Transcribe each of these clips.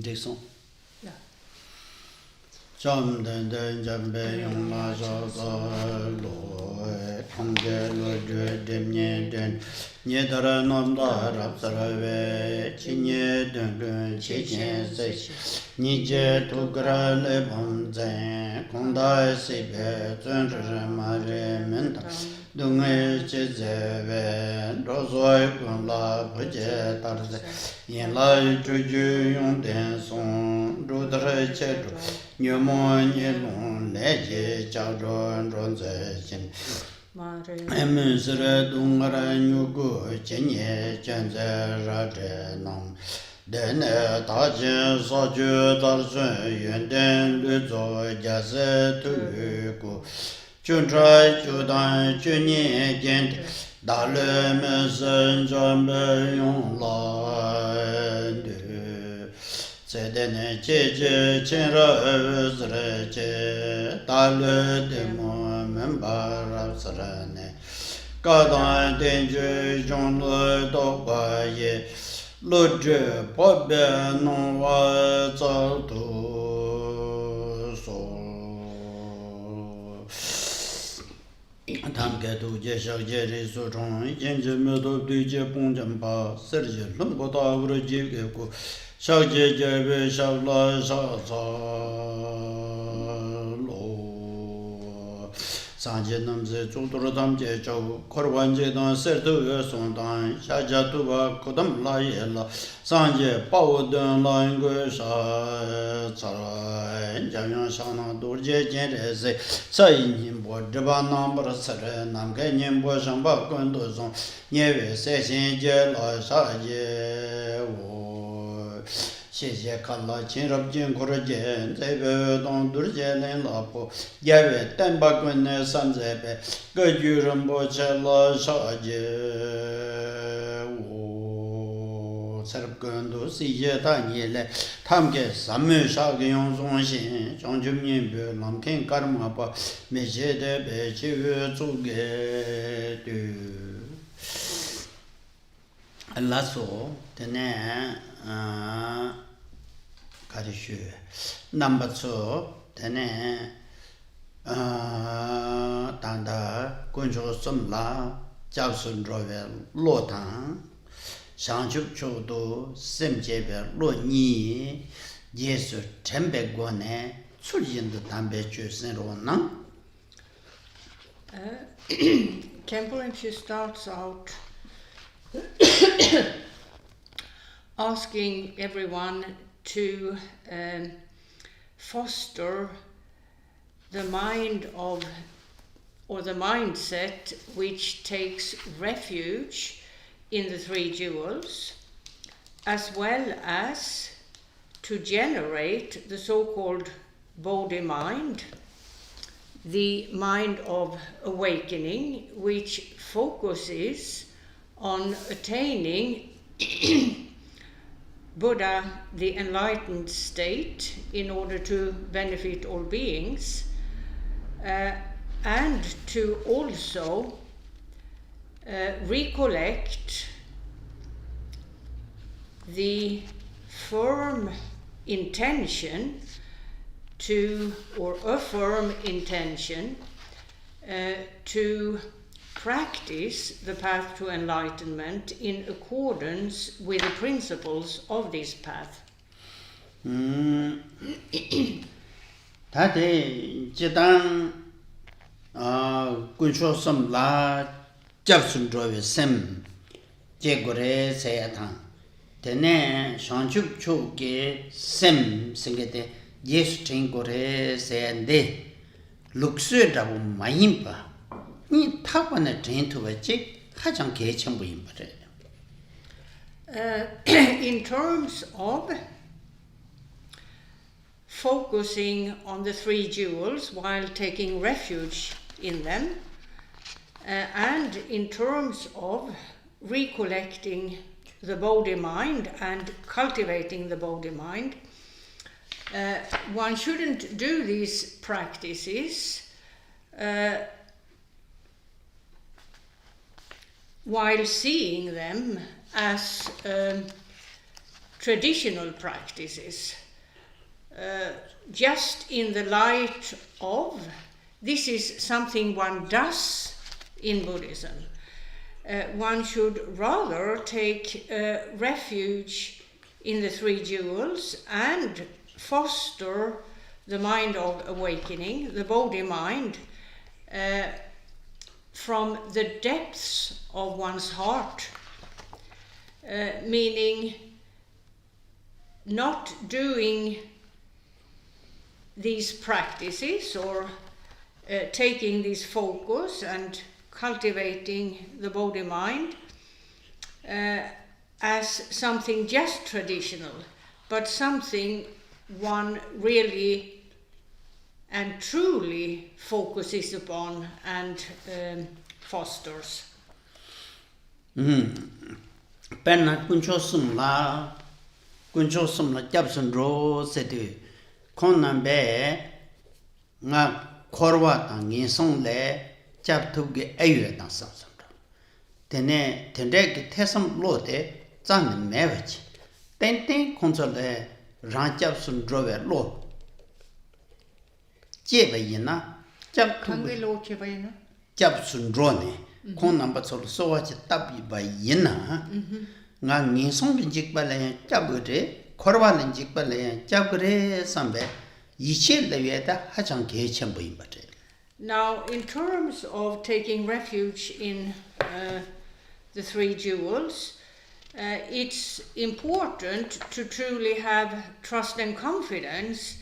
Descend. Yeah. Chom den den jambe yong la sha sa lo thong ge lo de dem nye den nye dara nam da rap sara ve chi nye den gen chi chen se ni je tu gra le bom zen kong da se be zhen zhe ma re men ta dung e che ze ve ro zoi kong la bu je tar ze yin la ju ju yong den song ru dra che ru Như mô như lùng lệ chế chào tròn tròn dễ chân Em sư rê đúng ra nhu cụ chế nhẹ chân dễ ra trẻ nông Đến ta chế so chư tar xuân yun đến lưu dô gia sê tu cụ Chun trai chu đàn chu nhẹ chân Đà lê mê sân chân bê yong la Sẽ đến chế chế chân ra sre chế ta lê de mo men ba ra sre ne ca dan den je jong le do ba ye lo je po be non wa za tu so tham ke tu je shak je ri su chong yin je me do du je pong jam ba ser je lum bo ta ru je ke ko shak je je be shak la sha sa lo sang je nam se chu tu dam je chau khor wan je dan ser tu ye song dan sha ja tu ba ko dam la ye la sang je pa wo dan la ing ge sha cha ja yang sha na du je je de se sa yin yin bo de ba nam ba sa re nam ge yin bo shang ba gun du song ye we se xin je la sha je wo 谢谢看了亲入进苦了见，这个当多见人老婆，因为单把棍呢三这边，个句人不吃了啥节，我才更多世界大年来，他们给三门啥个用中心，将就面表，南看干嘛吧，没些的别去做个的，拉说的呢，가르쳐 넘버 2 되네 단다 군조 섬라 잡순로에 로탄 상축초도 셈제별 로니 예수 템백권에 출진도 담배 주선로나 Khenpo starts out asking everyone to foster the mind of, or the mindset which takes refuge in the three jewels, as well as to generate the so-called Bodhi mind, the mind of awakening, which focuses on attaining Buddha, the enlightened state, in order to benefit all beings, and to also recollect the firm intention to, or a firm intention to practice the path to enlightenment in accordance with the principles of this path. 다들 지단 군쇼 섬라 잡순조의 셈 제거래 세야탄 되네 상축 초게 셈 생게데 예수 땡고래 세인데 룩스라고 마임바 이 타관의 전투가 가장 개천부인 거래. In terms of focusing on the three jewels while taking refuge in them, and in terms of recollecting the Bodhi mind and cultivating the Bodhi mind, one shouldn't do these practices while seeing them as traditional practices, just in the light of this is something one does in Buddhism. One should rather take refuge in the three jewels and foster the mind of awakening, the Bodhi mind, from the depths of one's heart, meaning not doing these practices or taking this focus and cultivating the Bodhi mind as something just traditional, but something one really and truly focuses upon and fosters. Penna kuncho sumla Jabson ro sete konambe nga korwa tangi song le jab tuge ayue dan sam sam. Tene tendek tesam lo de zan mevach. Ten konso le ran Jabson drove lo. Jeba yina jab tuge lo jeba yina Jabson drone kon number so wa tabi ba yina nga ngi song jik ba le jabure korwa le jik ba le jabure sambe yiche le yeda hachang ge chen bo yin. Now, in terms of taking refuge in the three jewels, it's important to truly have trust and confidence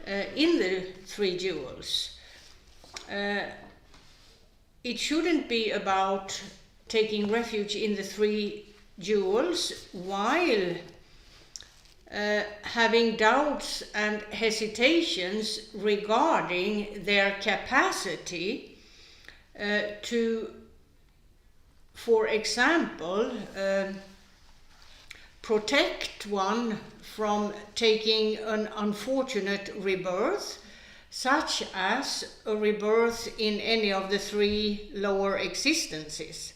in the three jewels. It shouldn't be about taking refuge in the three jewels while having doubts and hesitations regarding their capacity to, for example, protect one from taking an unfortunate rebirth, such as a rebirth in any of the three lower existences.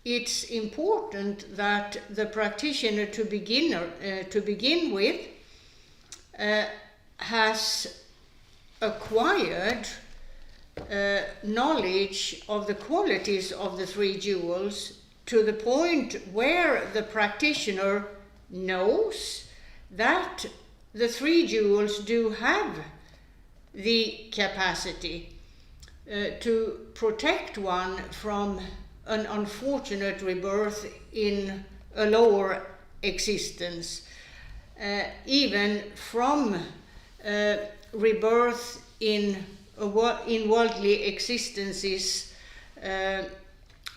It's important that the practitioner to begin with has acquired knowledge of the qualities of the three jewels to the point where the practitioner knows that the three jewels do have the capacity to protect one from an unfortunate rebirth in a lower existence, even from rebirth in worldly existences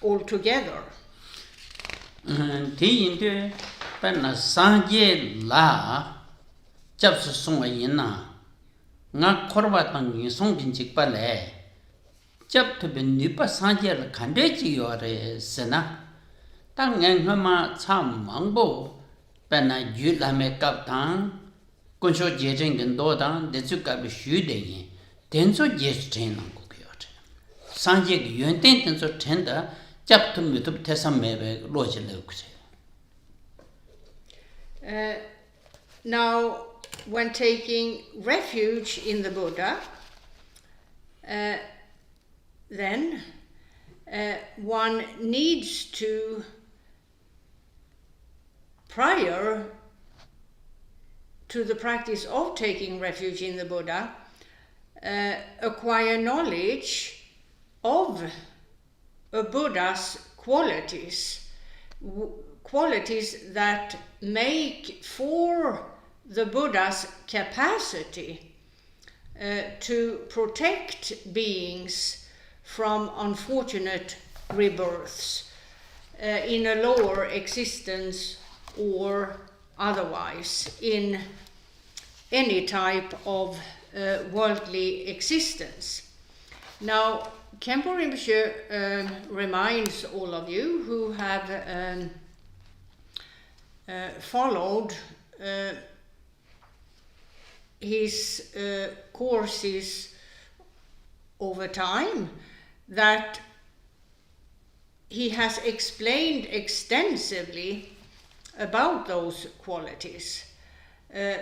altogether. Ti penna sanje la japsu songa yina nga korwa tangi songjin jikpa le jab to be nipa sanje la kande ji yore sena tang nga ma cham mangbo penna yu la me kap tang kunsho je jeng gen do dang de zu ka be shu de yin den so je chen nang ko yo che sanje gi yuen ten so chen da jab to mi to tesam me be lo je le ku che. Now, when taking refuge in the Buddha, then one needs to, prior to the practice of taking refuge in the Buddha, acquire knowledge of a Buddha's qualities, qualities that make for the Buddha's capacity to protect beings from unfortunate rebirths in a lower existence or otherwise in any type of worldly existence. Now, Khenpo Rinpoche reminds all of you who have followed his courses over time that he has explained extensively about those qualities,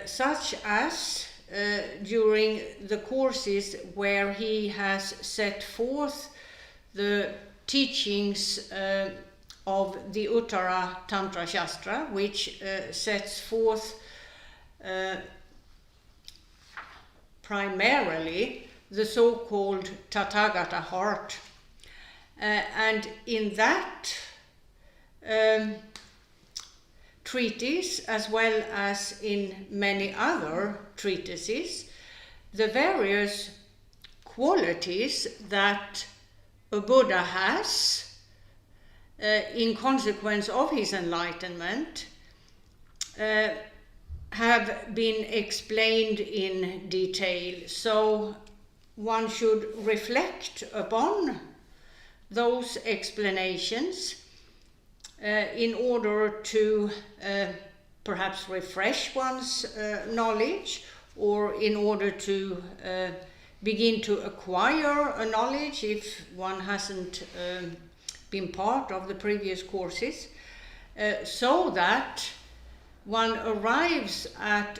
such as during the courses where he has set forth the teachings of the Uttara Tantra Shastra, which sets forth primarily the so-called Tathagata heart. And in that treatise, as well as in many other treatises, the various qualities that a Buddha has in consequence of his enlightenment have been explained in detail. So one should reflect upon those explanations in order to perhaps refresh one's knowledge, or in order to begin to acquire a knowledge if one hasn't been part of the previous courses, so that one arrives at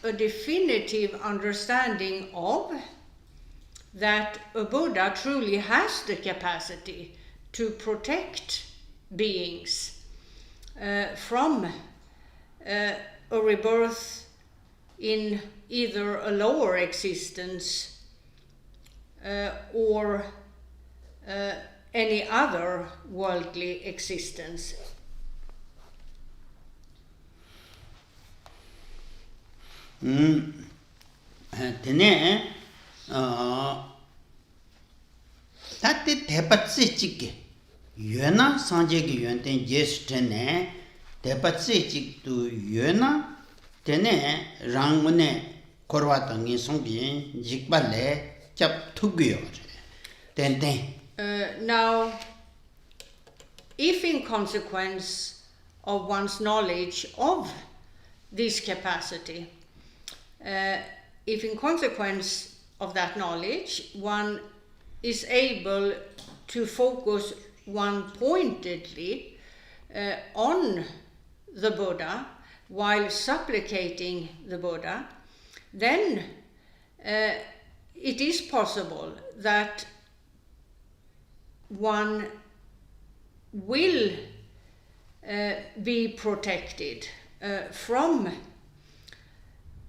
a definitive understanding of that a Buddha truly has the capacity to protect beings from a rebirth in either a lower existence or any other worldly existence. Tene tate tepatse chike yena sanje ki yenten jes tene tepatse chik tu yena tene rangune korwa tangi songbi jikbale chap thugyo ten ten. Now, if in consequence of one's knowledge of this capacity, if in consequence of that knowledge one is able to focus one pointedly on the Buddha while supplicating the Buddha, then it is possible that one will be protected from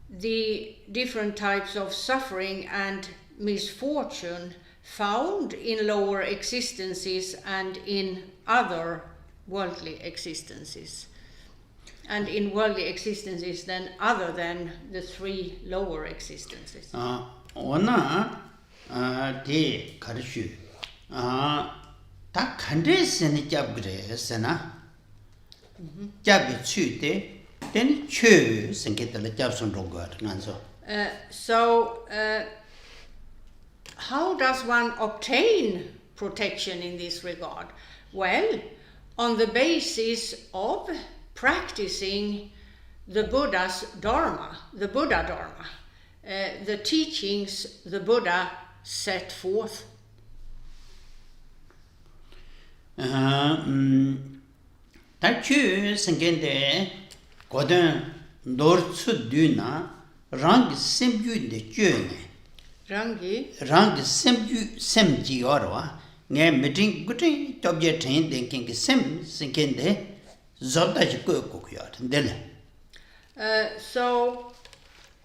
the different types of suffering and misfortune found in lower existences and in other worldly existences, and in worldly existences then other than the three lower existences. Ona de karshu ta khandre sen jabgre sena jab chu de then chö senketala jabson rogar nganso. So how does one obtain protection in this regard? Well, on the basis of practicing the Buddha's Dharma, the Buddhadharma, the teachings the Buddha set forth. Ta chö senkende godon dortsu duna rang semju de chöne. Rang semju semji orwa nge meeting gutin tobje train thinking sem senkende zobda ko yor dele. So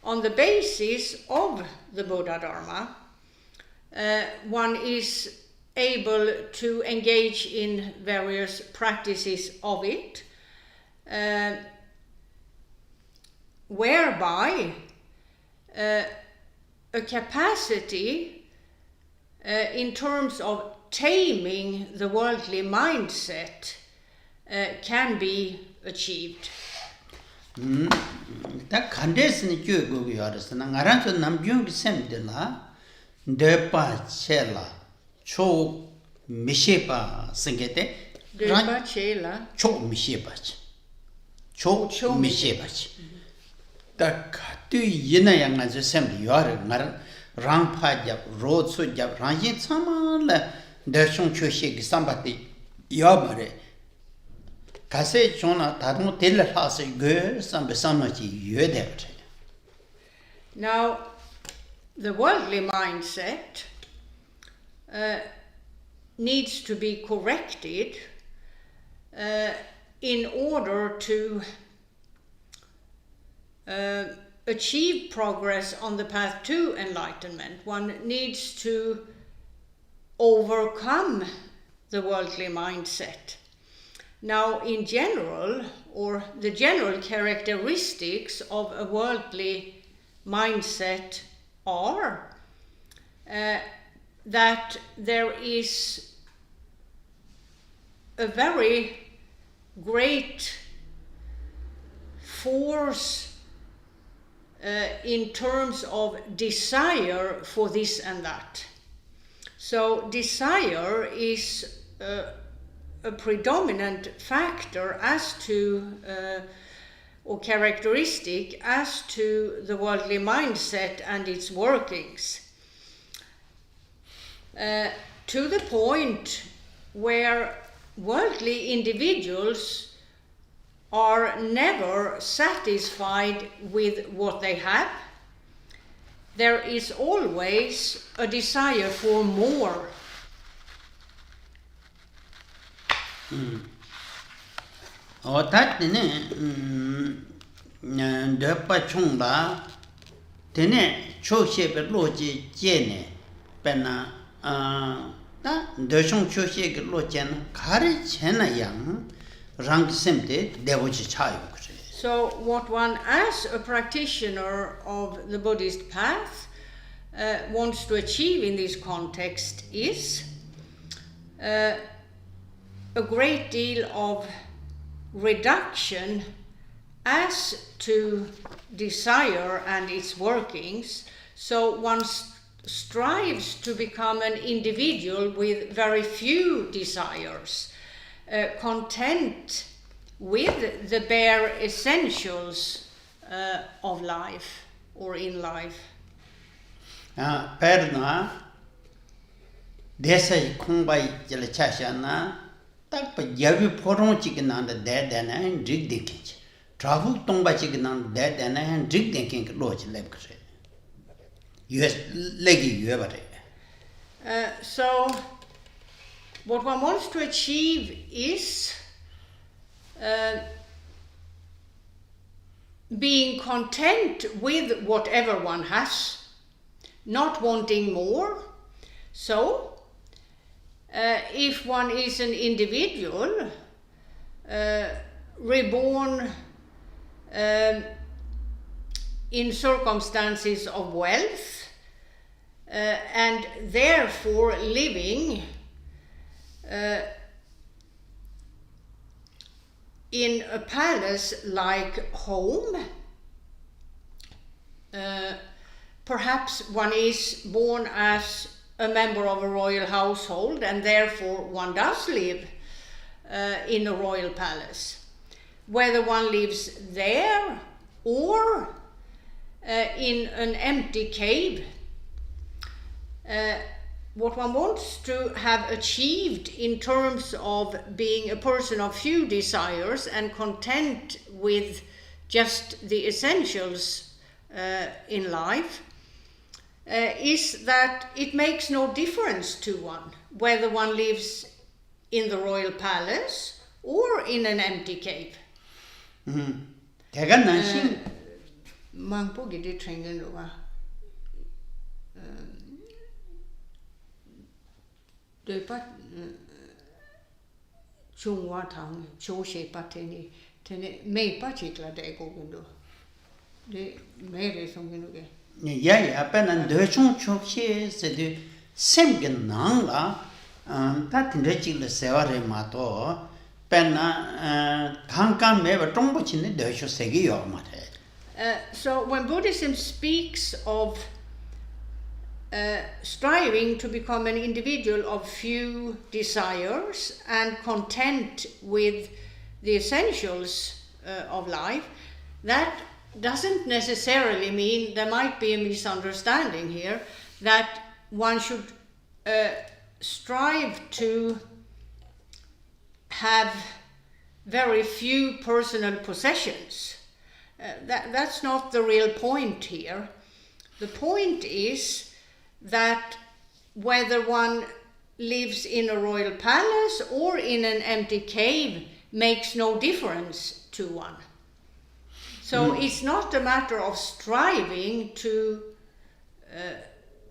on the basis of the Buddhadharma, one is able to engage in various practices of it, whereby a capacity in terms of taming the worldly mindset can be achieved. Ta khandes ni kyo go yaras na ngaran so namjung sem de la de pa chela cho mishepa singete de pa chela cho mishepa cho mishepa ta tu yina yang na je sem yar ngar rang pha jap ro so jap rang yin sama la de shong cho she gi sambati yabare 가세 존나 다른 델라 하세 그 삼베 삼나지 유에데. Now, the worldly mindset needs to be corrected in order to achieve progress on the path to enlightenment. One needs to overcome the worldly mindset. Now, in general, or the general characteristics of a worldly mindset are that there is a very great force in terms of desire for this and that. So desire is a predominant factor as to or characteristic as to the worldly mindset and its workings, to the point where worldly individuals are never satisfied with what they have. There is always a desire for more. 어따드네 더 총다 되네 초시베 로지 제네 베나 다 더총 초시게 로제는 가르치나 양 랑심데 대보지 차요. So what one as a practitioner of the Buddhist path wants to achieve in this context is a great deal of reduction as to desire and its workings. So one strives to become an individual with very few desires, content with the bare essentials of life or in life. Perna desai khongbai jela chashana tak pa yavi porong chikna da dana and dig dikinch trafu tongba chikna da dana and dig dikin loch leb kre us legi yebare. So what one wants to achieve is being content with whatever one has, not wanting more. So, if one is an individual reborn in circumstances of wealth and therefore living in a palace-like home, perhaps one is born as a member of a royal household and therefore one does live in a royal palace. Whether one lives there or in an empty cave, what one wants to have achieved in terms of being a person of few desires and content with just the essentials in life is that it makes no difference to one whether one lives in the royal palace or in an empty cave. Chungwa tang choshe pateni tene me pachikla de gogundo de mere songinuge ya apenan de chung chokche se de semgen nangla ta tinrechil seware mato penna thangkan me tongbo chine de sho segi yo mate. So when Buddhism speaks of striving to become an individual of few desires and content with the essentials of life, that doesn't necessarily mean, there might be a misunderstanding here, that one should strive to have very few personal possessions. That's not the real point here. The point is that whether one lives in a royal palace or in an empty cave makes no difference to one. So it's not a matter of striving to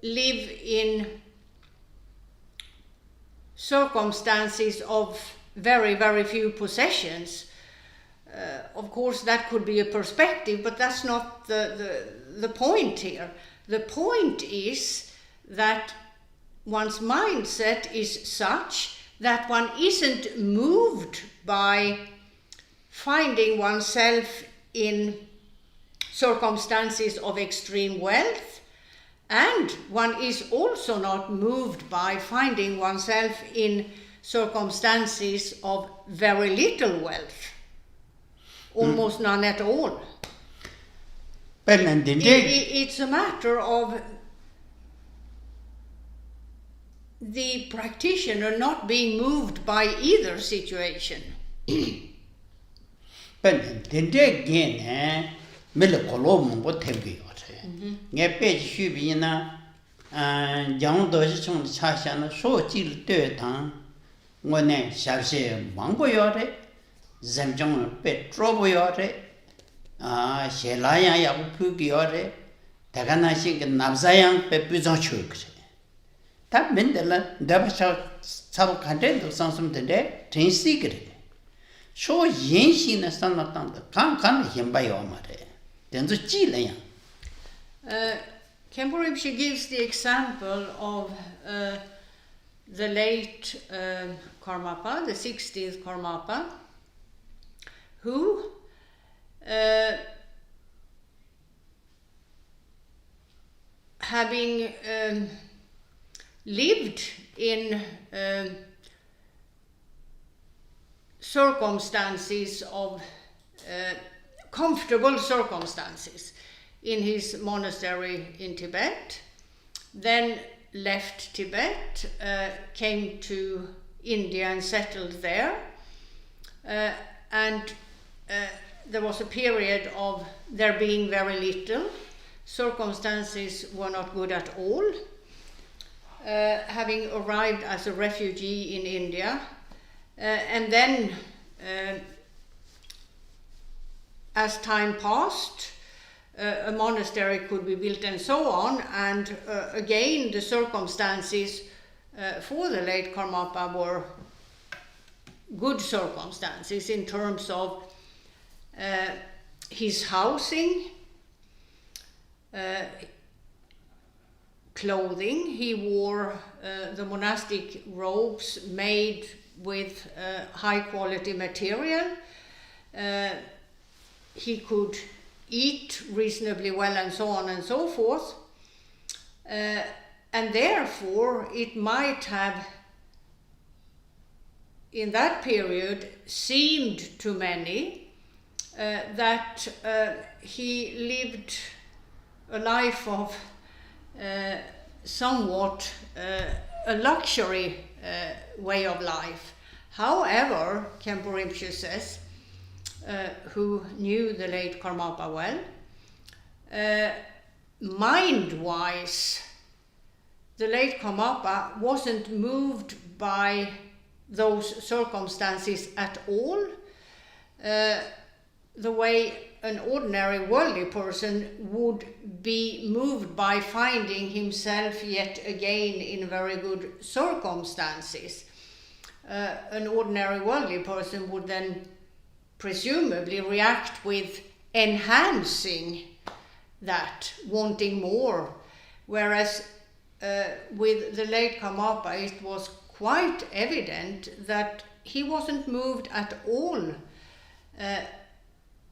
live in circumstances of very, very few possessions. Of course, that could be a perspective, but that's not the point here. The point is that one's mindset is such that one isn't moved by finding oneself in circumstances of extreme wealth, and one is also not moved by finding oneself in circumstances of very little wealth, almost none at all. It's a matter of the practitioner not being moved by either situation. But the again, Milcolom, what have you got? Get page should be in a young does on the Chashan, so till third time. When I shall say Mango Yote, Zentrum, Petrobo Yote, Shelaya Yapuki Yote, Taganashik and Nabzayan Pepuzon Chuk. That meant the shall some content of something today, train secret. So yin xin a son of thunder, can't him by your mother. Then the Chilean. Khenpo Rinpoche gives the example of the late Karmapa, the 16th Karmapa, who having lived in circumstances of comfortable circumstances in his monastery in Tibet, then left Tibet, came to India and settled there, and there was a period of there being very little. Circumstances were not good at all. Having arrived as a refugee in India, and then as time passed, a monastery could be built and so on, and again the circumstances for the late Karmapa were good circumstances in terms of his housing, clothing. He wore the monastic robes made with high quality material. He could eat reasonably well and so on and so forth. And therefore it might have in that period seemed to many that he lived a life of somewhat a luxury way of life. However, Khenpo Rinpoche says, who knew the late Karmapa well, mind-wise, the late Karmapa wasn't moved by those circumstances at all, the way an ordinary worldly person would be moved by finding himself yet again in very good circumstances. An ordinary worldly person would then presumably react with enhancing that, wanting more, whereas with the late Karmapa it was quite evident that he wasn't moved at all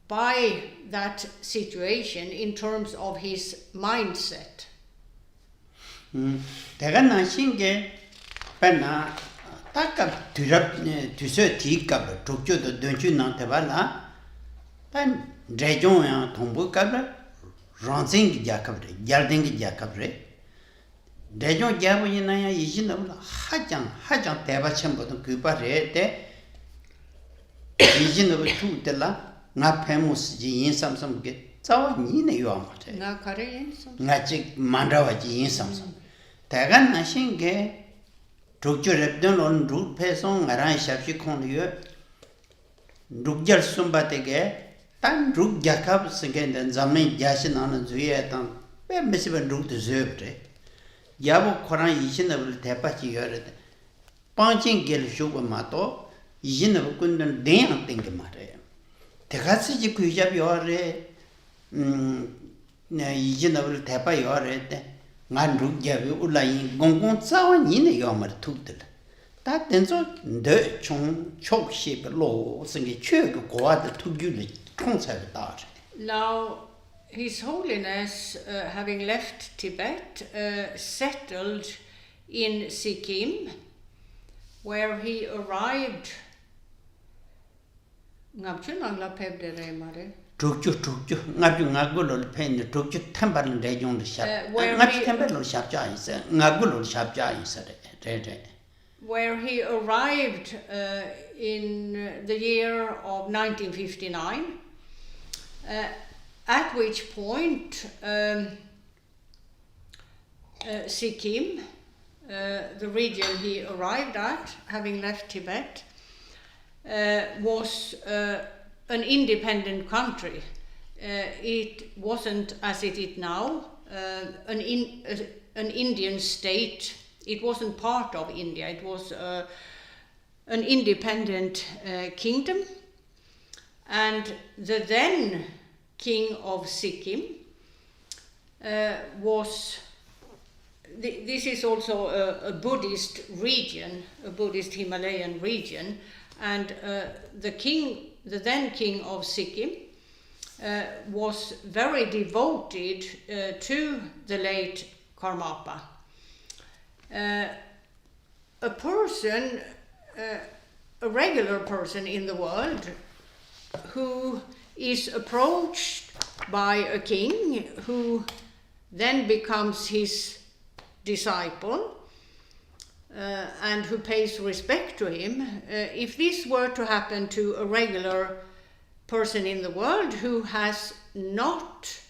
by that situation in terms of his mindset. Takap tuso tikap Tokyo the Dunchu Nantabala, Pan Drejon Tombo Cabra, Ransing Jacabre, Yarding Jacabre, Drejon Jabuina is in Hajan Tebacham, but Cupa Rete Yijin of two de la, not Pemus, Yin Samsum get. So, Nina, you are not. Na Korean. Magic Mandawa Yin Samsum. Tagan Nashin gay. Drugju Repdon on Drug Pesson, Aran Shafi Condieu. Drugjar Sumbatege, Tan Drug Jacobs again, and Zamin Jashin on a Zuyetan. Where Miss Drug deserved it. Yabo Koran Yishin of Tepachi heard. Punching Gil Sugar Mato. Yin of Kundan damn think about it. The Hatsi Kujab Yore Yin of Tapa Yore, Nandru Javi Ulai Gongon Sawan Yin Yomar Tutel. That then so the Chong Chok Ship Law sing a chug go out to Gully concept art. Now, His Holiness, having left Tibet, settled in Sikkim, where he arrived. Ngapchu nangla pebde re mare. Trukju, Ngabju Nagul pen, Trukju Temple Region Shap. Ngabju Temple Shap Jais, Nagul Shap Jais. Where he arrived in the year of 1959, at which point Sikkim, the region he arrived at, having left Tibet, was an independent country. It wasn't, as it is now, an Indian state. It wasn't part of India. It was an independent kingdom. And the then king of Sikkim was... This is also a Buddhist region, a Buddhist Himalayan region, and the then king of Sikkim, was very devoted to the late Karmapa. A person, a regular person in the world, who is approached by a king who then becomes his disciple, and who pays respect to him, if this were to happen to a regular person in the world who has not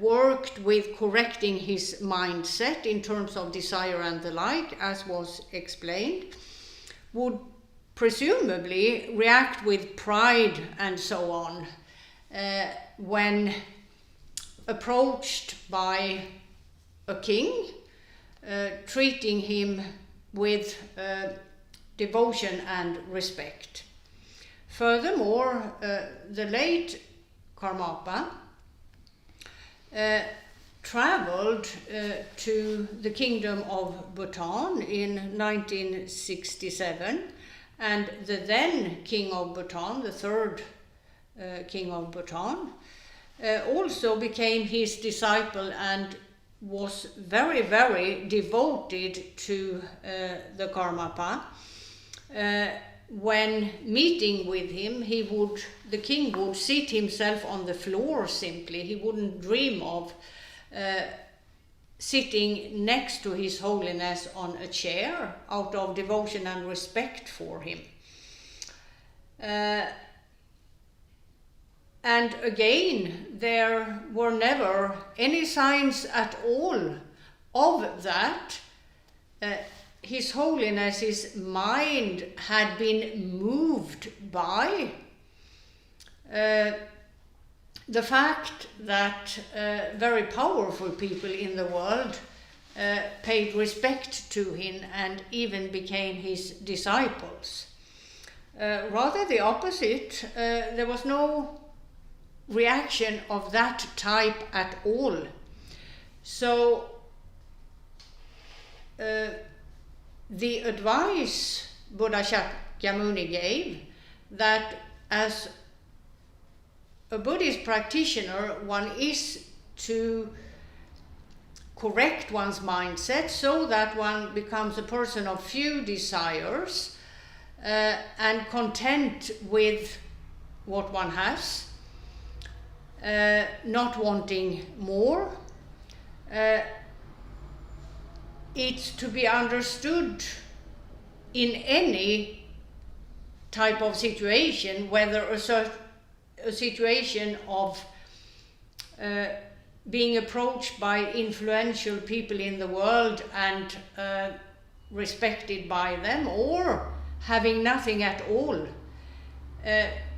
worked with correcting his mindset in terms of desire and the like, as was explained, would presumably react with pride and so on when approached by a king, treating him with devotion and respect. Furthermore, the late Karmapa traveled to the kingdom of Bhutan in 1967, and the then king of Bhutan, the third king of Bhutan, also became his disciple and was very, very devoted to the Karmapa. When meeting with him, the king would seat himself on the floor simply. He wouldn't dream of sitting next to His Holiness on a chair out of devotion and respect for him. And again, there were never any signs at all of that. His Holiness's mind had been moved by the fact that very powerful people in the world paid respect to him and even became his disciples. Rather the opposite, there was no reaction of that type at all. So the advice Buddha Shakyamuni gave, that as a Buddhist practitioner one is to correct one's mindset so that one becomes a person of few desires and content with what one has, not wanting more. It's to be understood in any type of situation, whether a situation of being approached by influential people in the world and respected by them, or having nothing at all,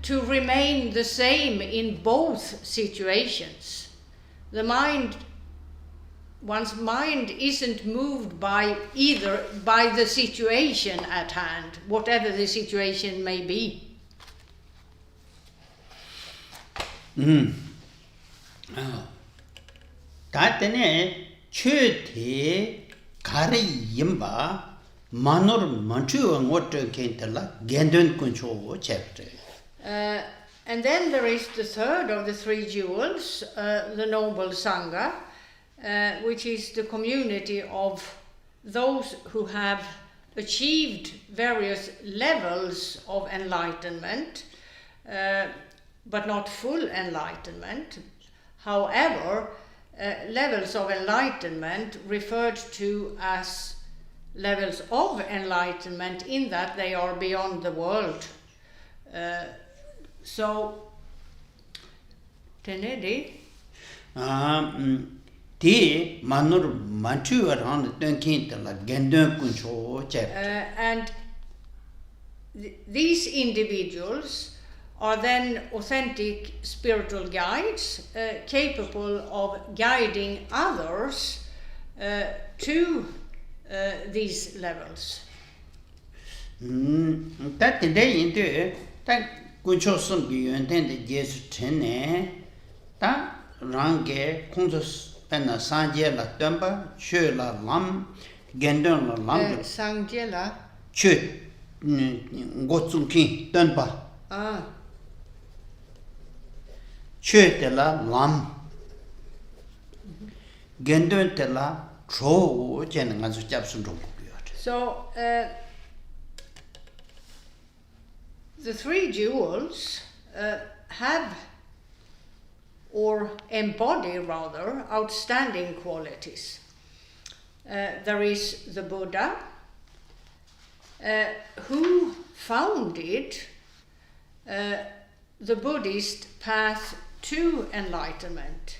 to remain the same in both situations. One's mind isn't moved by the situation at hand, whatever the situation may be. Tatene chöte kari yimba manur manchu ngoto kentala gendun kuncho chapter. And then there is the third of the three jewels, the Noble Sangha, which is the community of those who have achieved various levels of enlightenment, but not full enlightenment. However, levels of enlightenment referred to as levels of enlightenment in that they are beyond the world. So, tenedi. Ti manur manchu around the gendun kuncho chapter. And these individuals are then authentic spiritual guides, capable of guiding others to these levels. That today into that kuncho sum beyond the yes tene, that range kuntos penna sanje la temba, chö la lam, gendun la lam, sanje la chö gotsunki temba. Chö te la lam, gendun te la cho chen nga su chap sun. So the three jewels have, or embody rather, outstanding qualities. There is the Buddha, who founded the Buddhist path to enlightenment.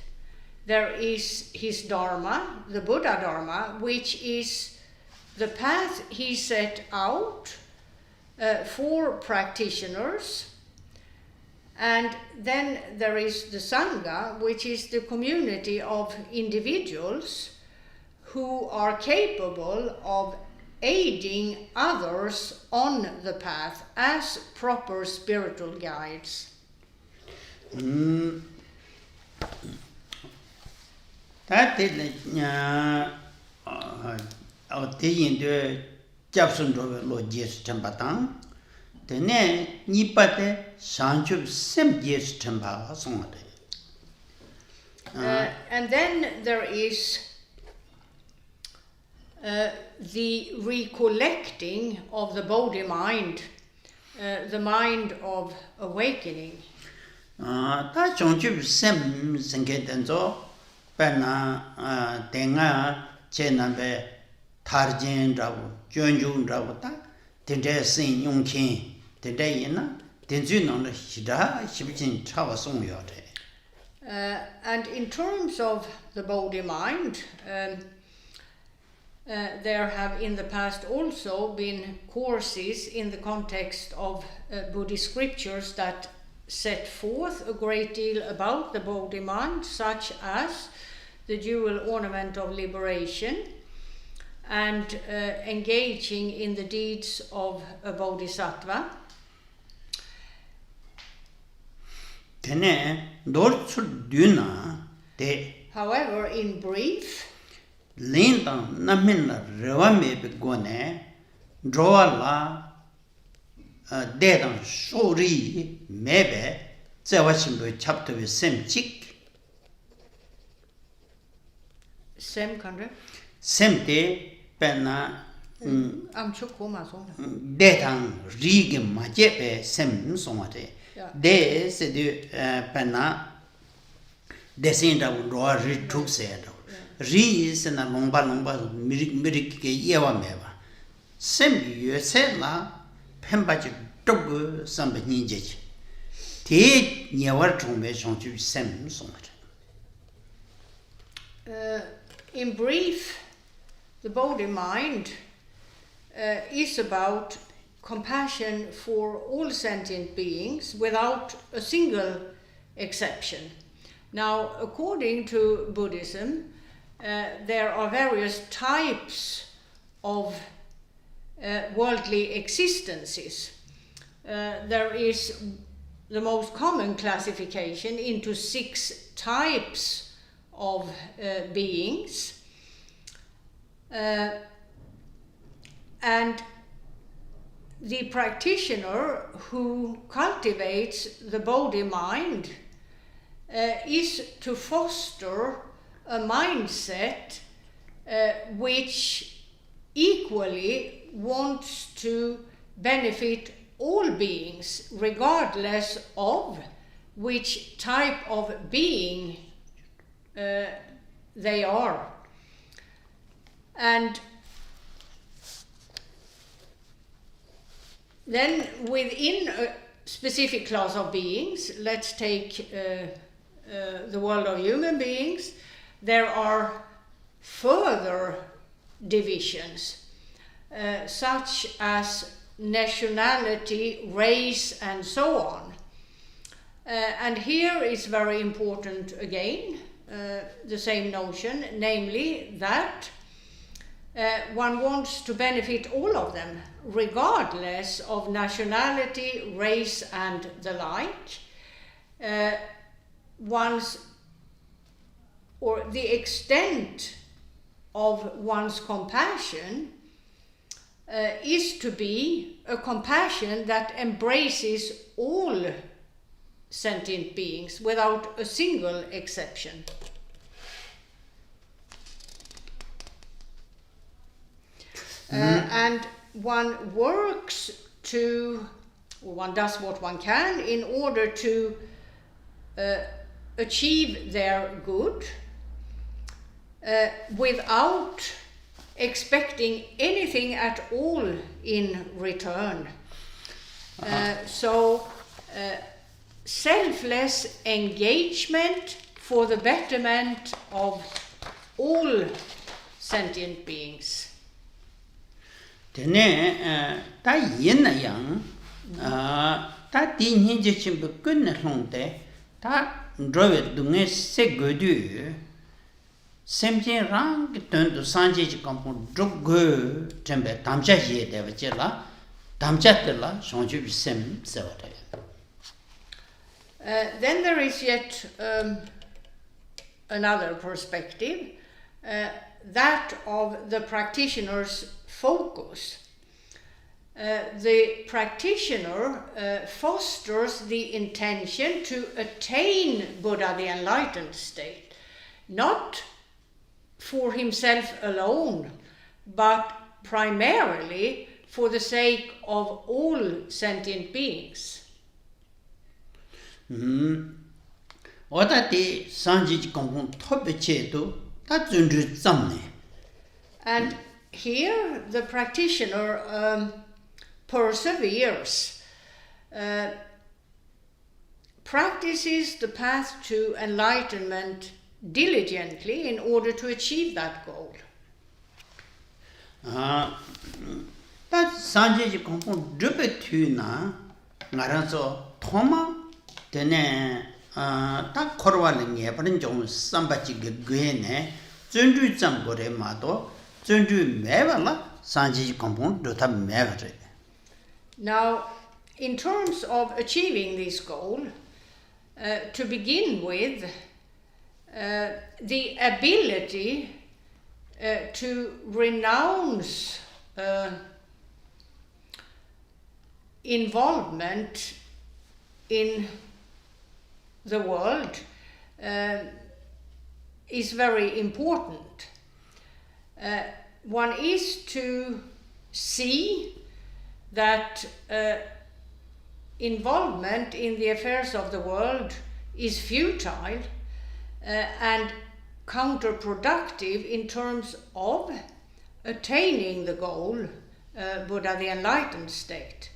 There is his Dharma, the Buddhadharma, which is the path he set out for practitioners. And then there is the Sangha, which is the community of individuals who are capable of aiding others on the path as proper spiritual guides. That is our taking the Japson Logis Tempatang, the ne Nipate Sanchub Sem Yes Tempa Sonate. And then there is the recollecting of the body mind, the mind of awakening. Ta Chonchub Sem Sanketanzo, Pena Tenga Chenabe Tarjin Rabu, Junjun Rabuta, Tende Sin Yongkin, Tende Yena, Tenzun on the Shida, Shibichin Chava Song Yote. And in terms of the body mind, there have in the past also been courses in the context of Buddhist scriptures that set forth a great deal about the body mind, such as the dual ornament of liberation and engaging in the deeds of a bodhisattva. However, in brief, Lindang Namina Revame Begone, draw la Dedan Shori, maybe, Zawashimbo chapter with Sem Chick. Sem country? Sem de Penna Amchukoma song. Dedan Rigim Majepe Sem Somate. De said Penna Desinda Roa Rituk said. Ri is in a lomba Miriki Yewa Meva. Sem you said la Pembach Togu Samba Ninjich. Te Never Trumbe Shonchu Sem Sonnet. In brief, the body-mind is about compassion for all sentient beings without a single exception. Now, according to Buddhism, there are various types of worldly existences. There is the most common classification into 6 types of beings. And the practitioner who cultivates the body-mind is to foster a mindset which equally wants to benefit all beings, regardless of which type of being they are. And then within a specific class of beings, let's take the world of human beings, there are further divisions, such as nationality, race, and so on. And here is very important again, the same notion, namely that one wants to benefit all of them, regardless of nationality, race, and the like. The extent of one's compassion is to be a compassion that embraces all sentient beings without a single exception. And one works to, or one does what one can in order to achieve their good without expecting anything at all in return. So selfless engagement for the betterment of all sentient beings. Tene ta yin na yang ta ti ni je chim bu kun na long de ta drove du nge se godu semje rang ton du sanje ji kampon drog go tembe tamcha ye de ba che la tamcha de la shonju bi sem se wa de. Then there is yet another perspective, that of the practitioner's focus. The practitioner fosters the intention to attain Buddha, the enlightened state, not for himself alone, but primarily for the sake of all sentient beings. And here the practitioner perseveres, practices the path to enlightenment diligently in order to achieve that goal. Tene ta korwale nge parin jom sambachi ge gwene zundu zam gore ma do zundu meba la sanji kompon do ta meba re. Now, in terms of achieving this goal, to begin with, the ability to renounce involvement in the world is very important. One is to see that involvement in the affairs of the world is futile and counterproductive in terms of attaining the goal, Buddha, the enlightened state.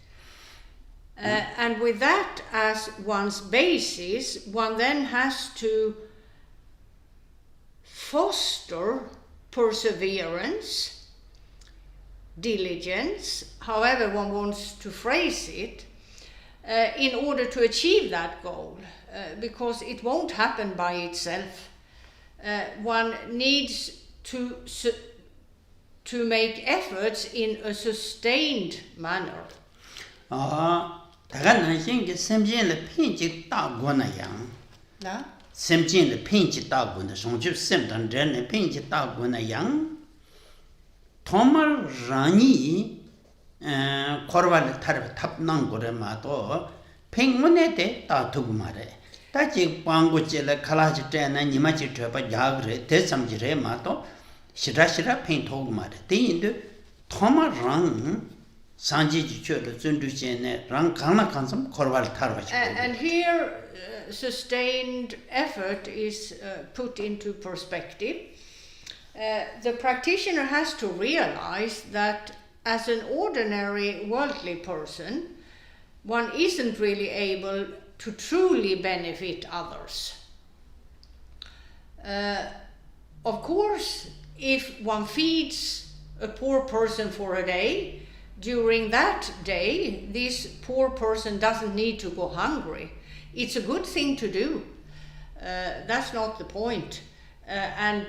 And with that as one's basis, one then has to foster perseverance, diligence, however one wants to phrase it, in order to achieve that goal, because it won't happen by itself. One needs to make efforts in a sustained manner. korwal tar tap nang gore ma to pengmone de ta thugmare ta ji panggo chele khala ji te na nima chi thpa jagre te samjire ma to shira peng thugmare te inde thoma rang sanji ji chöle zundu chene rang kana kansam korwal tar wa. And here sustained effort is put into perspective. The practitioner has to realize that as an ordinary worldly person, one isn't really able to truly benefit others. Of course, if one feeds a poor person for a day, during that day, this poor person doesn't need to go hungry. It's a good thing to do. That's not the point. And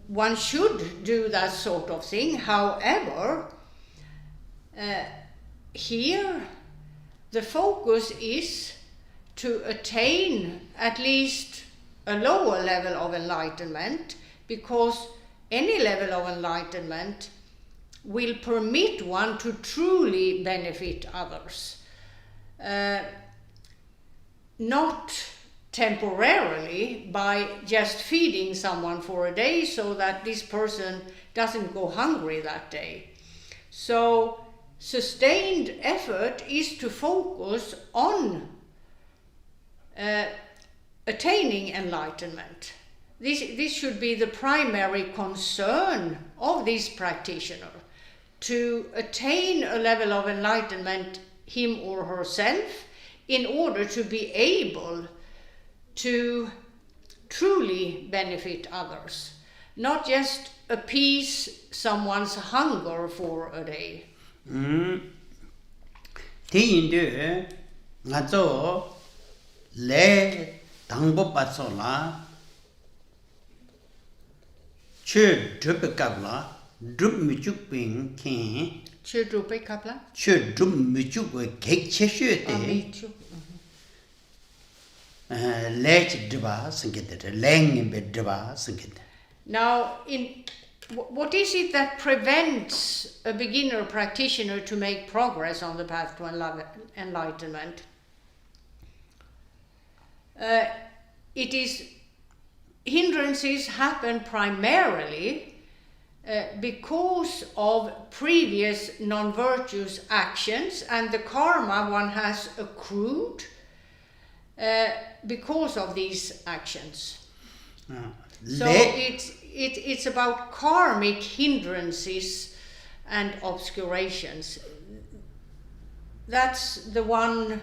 one should do that sort of thing. However, here the focus is to attain at least a lower level of enlightenment, because any level of enlightenment will permit one to truly benefit others. Not temporarily by just feeding someone for a day so that this person doesn't go hungry that day. So sustained effort is to focus on attaining enlightenment. This should be the primary concern of this practitioner, to attain a level of enlightenment him or herself in order to be able to truly benefit others, not just appease someone's hunger for a day. Teindu ngazo le dangbo patsola Chödrak kabla drup mujuk ping kin Chödrak kabla? Chödrak mujuk kek cheshu te lech driba sangit leng be driba sangit. Now, what is it that prevents a beginner practitioner to make progress on the path to enlightenment? Hindrances happen primarily because of previous non-virtuous actions and the karma one has accrued because of these actions. So it's about karmic hindrances and obscurations. That's the one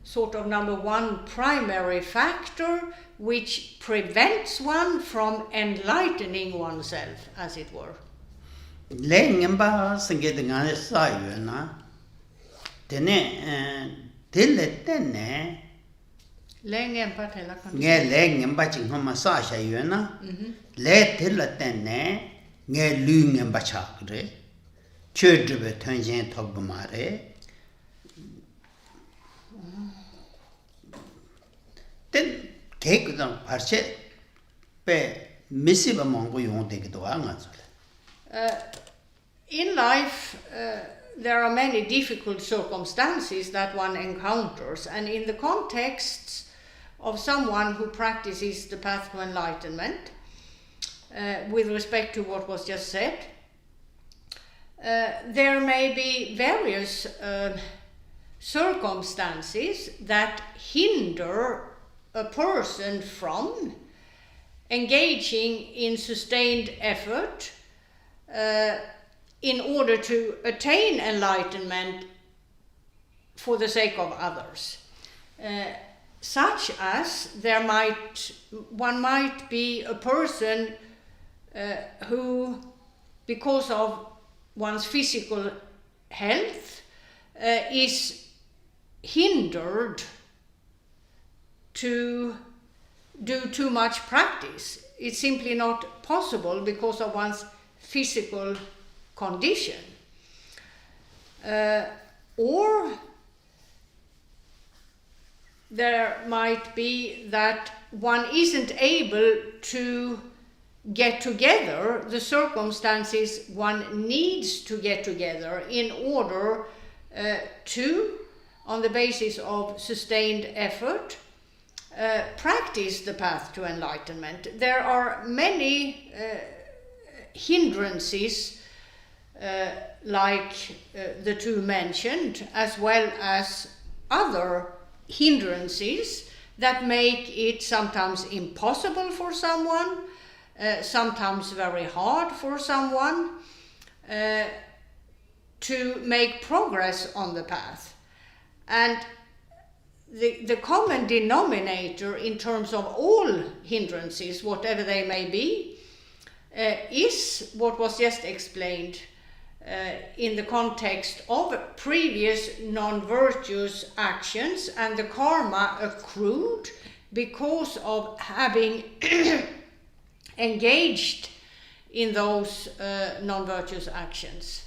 sort of number one primary factor which prevents one from enlightening oneself, as it were. Lengemba sangedanga sayuna tene tenne Lengemba tela kan nge lengemba chingma sa sayuna le tenne nge lungemba chakre chödrak tönjen togmare then cake the parche pe missiba mongo yonde do anga. In life, there are many difficult circumstances that one encounters, and in the context of someone who practices the path to enlightenment, with respect to what was just said, there may be various circumstances that hinder a person from engaging in sustained effort in order to attain enlightenment for the sake of others. Such as one might be a person who, because of one's physical health, is hindered to do too much practice. It's simply not possible because of one's physical condition. Or there might be that one isn't able to get together the circumstances one needs to get together in order to, on the basis of sustained effort, practice the path to enlightenment. There are many hindrances, like the two mentioned, as well as other hindrances that make it sometimes impossible for someone, sometimes very hard for someone to make progress on the path. And the common denominator in terms of all hindrances, whatever they may be, is what was just explained in the context of previous non-virtuous actions and the karma accrued because of having engaged in those non-virtuous actions.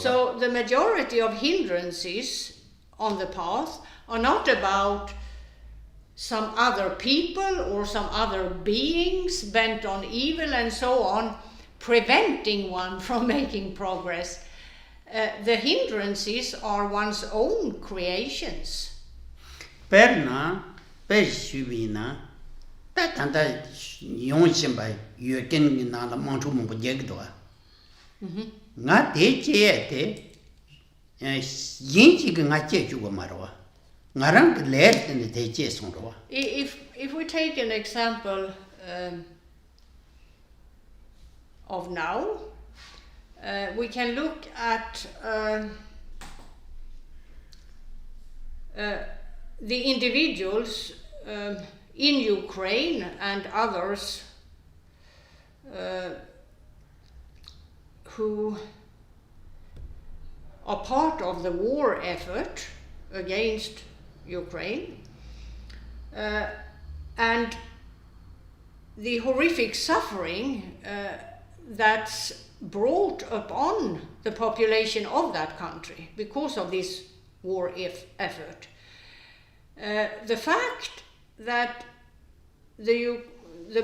So the majority of hindrances on the path are not about some other people or some other beings bent on evil and so on, preventing one from making progress. The hindrances are one's own creations. Perna, Peshuvina, that and that Yonshim by you can not a montum projector. Not the Yinchi can I check you a marwa. Narang led in the teachers. If we take an example of now, we can look at the individuals in Ukraine and others who are part of the war effort against Ukraine, and the horrific suffering that's brought upon the population of that country because of this war effort. The fact that the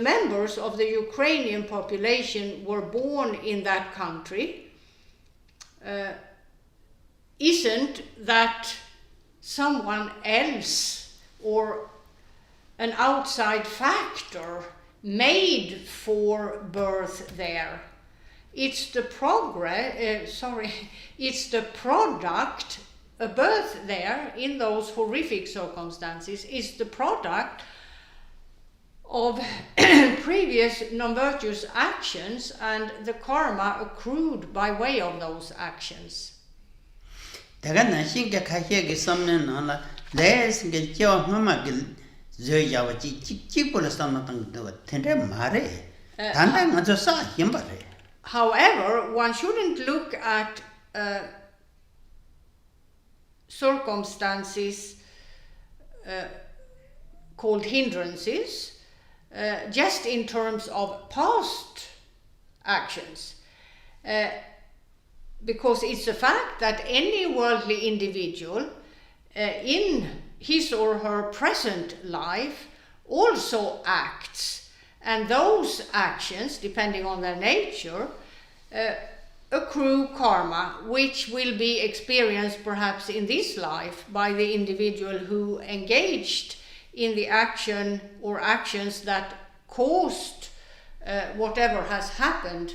members of the Ukrainian population were born in that country isn't that someone else or an outside factor made for birth there. It's the it's the product. A birth there in those horrific circumstances is the product of previous non-virtuous actions and the karma accrued by way of those actions. However, one shouldn't look at circumstances called hindrances just in terms of past actions, because it's a fact that any worldly individual in his or her present life also acts, and those actions, depending on their nature, accrue karma, which will be experienced perhaps in this life by the individual who engaged in the action or actions that caused whatever has happened.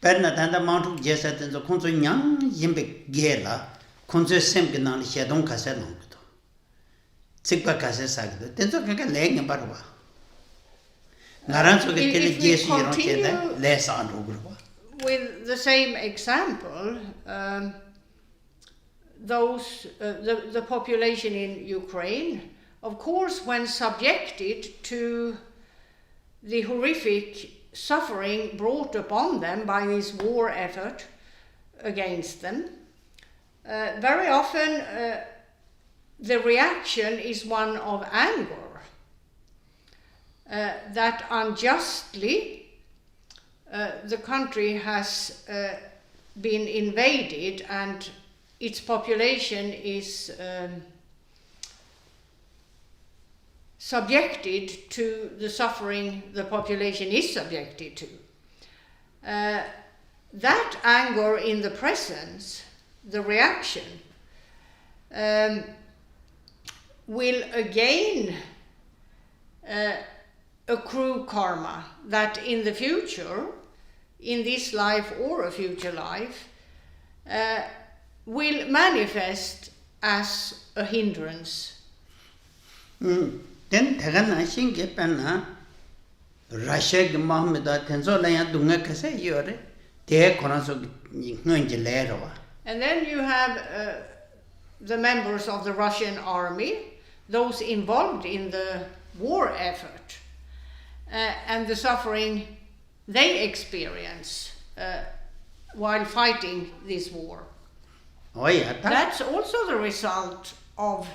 Perna tanda mountain jesset and the conso young yimbe gela, conso semkinal shadon casselon. Sikpa kase sagdo. Tenso kaka leg and barwa. Naranso get tele jesu you don't say that less on Ugrova. With the same example, the population in Ukraine, of course, when subjected to the horrific suffering brought upon them by this war effort against them, very often the reaction is one of anger, that unjustly the country has been invaded and its population is subjected to the suffering the population is subjected to. That anger in the presence, the reaction, will again accrue karma that in the future, in this life or a future life, will manifest as a hindrance. Then Tagana Shingi Penna Rasheg Mohammed Tenzola Dunga Kase Yore, Te Konaso Nungelero. And then you have the members of the Russian army, those involved in the war effort, and the suffering they experience while fighting this war. Oh, yeah, that's also the result of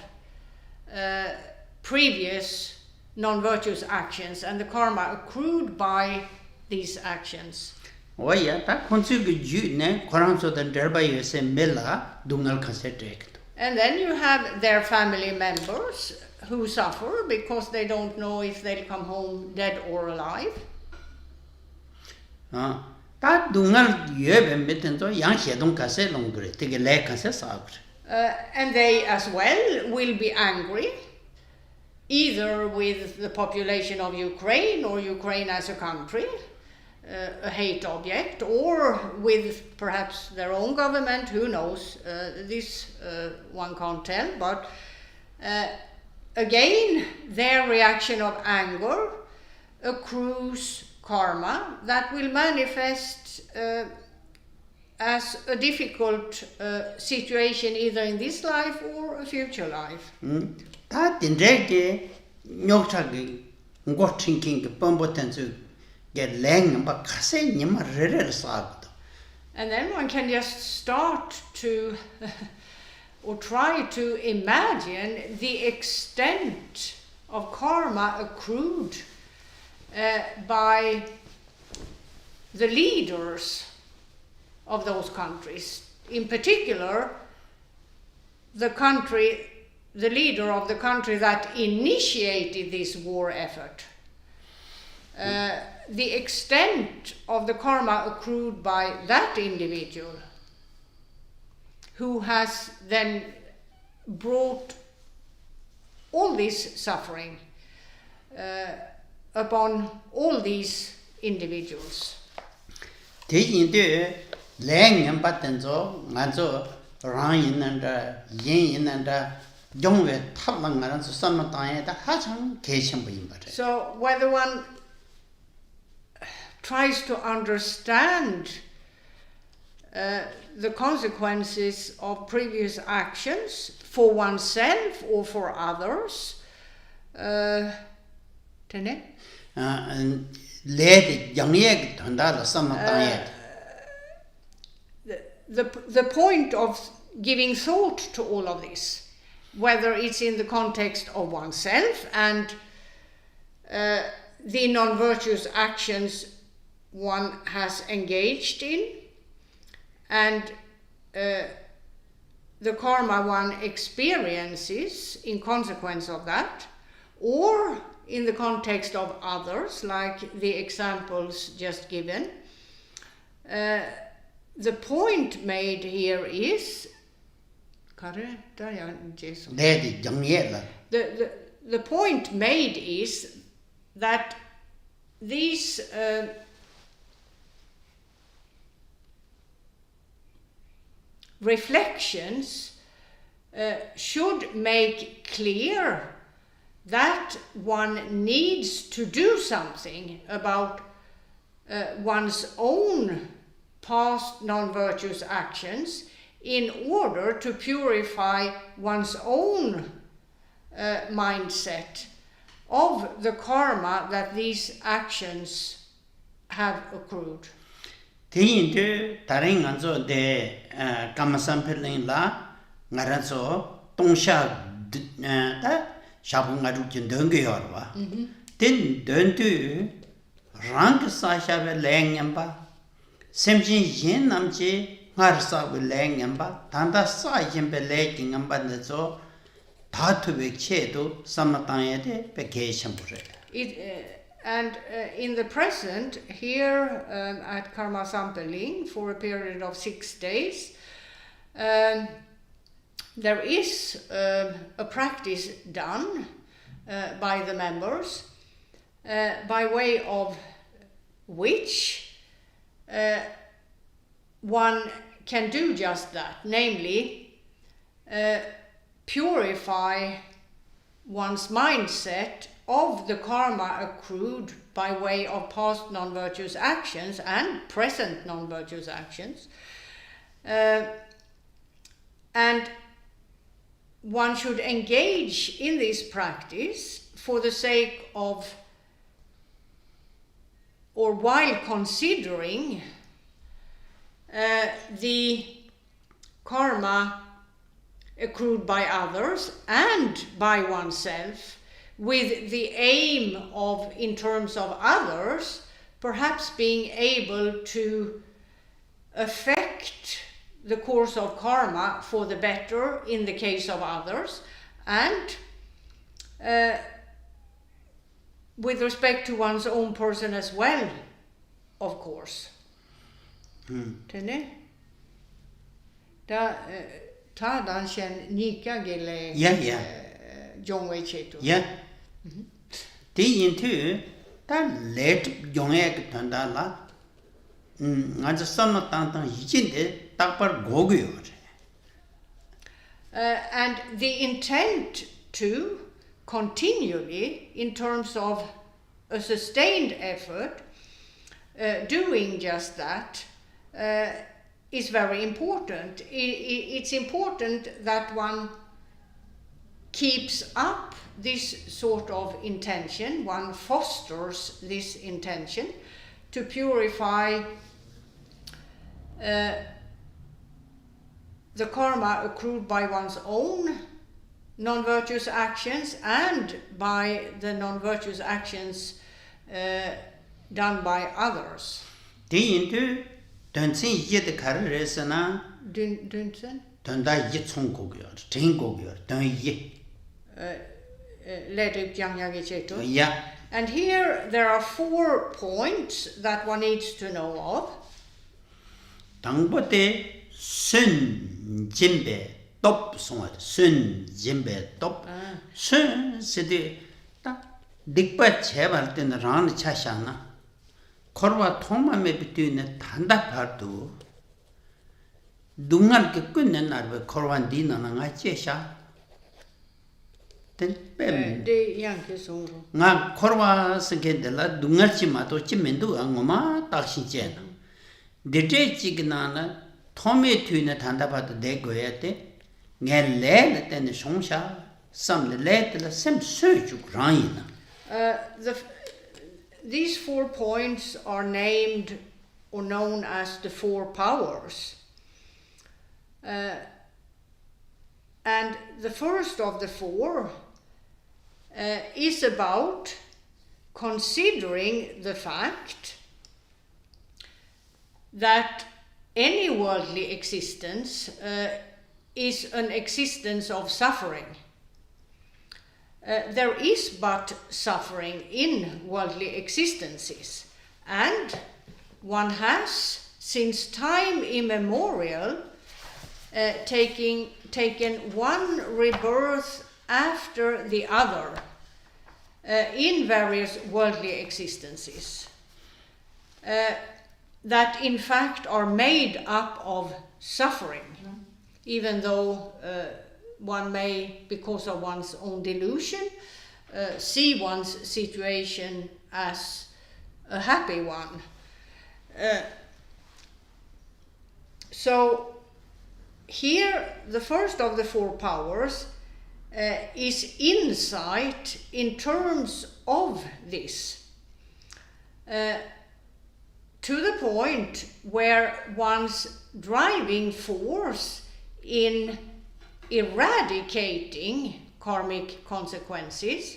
previous non-virtuous actions and the karma accrued by these actions. Oh, yeah, that considered you, Koranso than Derba, you say Milla, Dungal Cassette. And then you have their family members who suffer because they don't know if they'll come home dead or alive. That Dungal Yebe Mittenzo, Yang Shedon Cassette Longre, take a leg Cassette out. And they as well will be angry, either with the population of Ukraine or Ukraine as a country, a hate object, or with perhaps their own government, who knows, this one can't tell, but again their reaction of anger accrues karma that will manifest as a difficult situation either in this life or a future life. That in Rege, Nyotagi, Ngotchinking, Pombotensu, get lang, but Casse Nima Rere Sagd. And then one can just start to, or try to imagine the extent of karma accrued by the leaders of those countries. In particular, the leader of the country that initiated this war effort. The extent of the karma accrued by that individual who has then brought all this suffering upon all these individuals. Taking the lang and Batenzo, Manzo, Ryan and Yin and Young with Tablang and summertime, the Hachang Cation being better. So whether one tries to understand the consequences of previous actions for oneself or for others, and led young egg on that summertime. The point of giving thought to all of this, whether it's in the context of oneself and the non-virtuous actions one has engaged in, and the karma one experiences in consequence of that, or in the context of others, like the examples just given. The point made here is the point made is that these reflections should make clear that one needs to do something about one's own past non-virtuous actions in order to purify one's own mindset of the karma that these actions have accrued. Teindu taring anzo de kamasampeling la ngarazo tongsha da shabunga rujin dengge yorwa. Tin dendu rang sashabe lengyamba semjin yin namji ngarsa be lengyamba tanda sa yimbe lekyamba nezo dhatuwe chedo samatayade bekeshambure. And in the present, here at Karma Sampeling, for a period of 6 days, there is a practice done by the members by way of which one can do just that, namely purify one's mindset of the karma accrued by way of past non-virtuous actions and present non-virtuous actions. And one should engage in this practice for the sake of, or while considering the karma accrued by others and by oneself, with the aim of, in terms of others, perhaps being able to affect the course of karma for the better in the case of others, and with respect to one's own person as well, of course. Tene? Da ta dan shen nika gele jongwe chetu. Yeah. Di into da let yongek tanda la ngaja samna tang yijinde takpar gogyo. And the intent to continually, in terms of a sustained effort, doing just that is very important. It's important that one keeps up this sort of intention, one fosters this intention to purify the karma accrued by one's own non-virtuous actions and by the non-virtuous actions done by others. Di dunsin yid karresana Dunsen? dunda yitsung gogyor, ting gogyor, dun yi. Yeah. And here there are 4 points that one needs to know of. Dangbote sun jimbe top songat sun jimbe top sun sidi ta dikpa chebar ten ran chashana korwa thoma me bitune thanda phardu dungal ke kunne narbe korwan dina nga chesha ten pem Det är inte så. nga korwa sengedela dungal chima to chimendu angoma takshin Dede chignana Tommy tune tandabata de goyate, Nelle than the Shonsha, some let the same search of Rhine. These 4 points are named or known as the 4 powers. And the first of the 4 is about considering the fact that any worldly existence is an existence of suffering. There is but suffering in worldly existences, and one has, since time immemorial, taken one rebirth after the other in various worldly existences. That in fact are made up of suffering. even though one may, because of one's own delusion, see one's situation as a happy one. So here, the first of the four powers is insight in terms of this, to the point where one's driving force in eradicating karmic consequences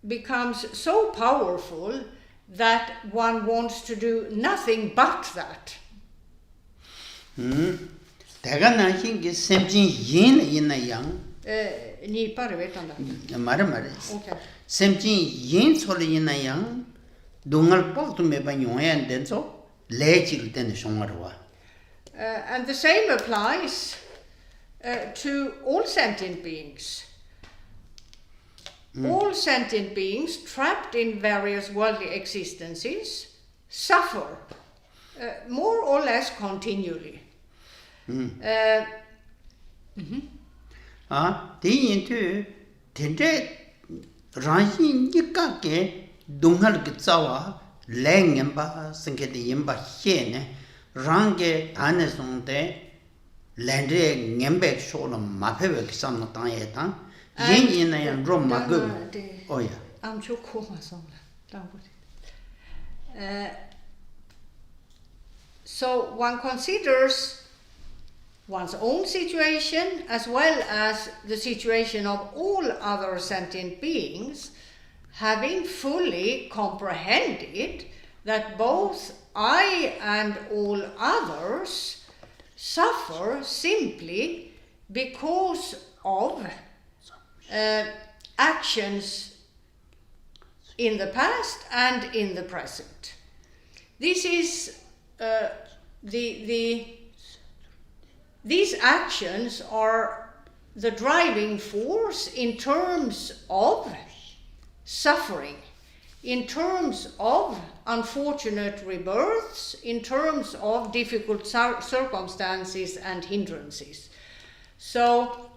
becomes so powerful that one wants to do nothing but that. 내가 나신게 샘진 yin 있나양? Nipare vet han det? 말해. Okay. 샘진 yin 소리 있나양? 동을 뻗도 매번 용해야 된서 레지를 때는 송하러와. And the same applies to all sentient beings. All sentient beings trapped in various worldly existences suffer more or less continually. 대인투 텐데 라신 니까게 동할 그자와 랭엠바 생게데 임바 헤네 랑게 안에송데 랜드에 냠백 쇼로 마페베 기삼나 땅에다 옌이나야 롬마그 오야 I'm too cool myself. So one considers one's own situation as well as the situation of all other sentient beings, having fully comprehended that both I and all others suffer simply because of actions in the past and in the present. This is these actions are the driving force in terms of suffering, in terms of unfortunate rebirths, in terms of difficult circumstances and hindrances. So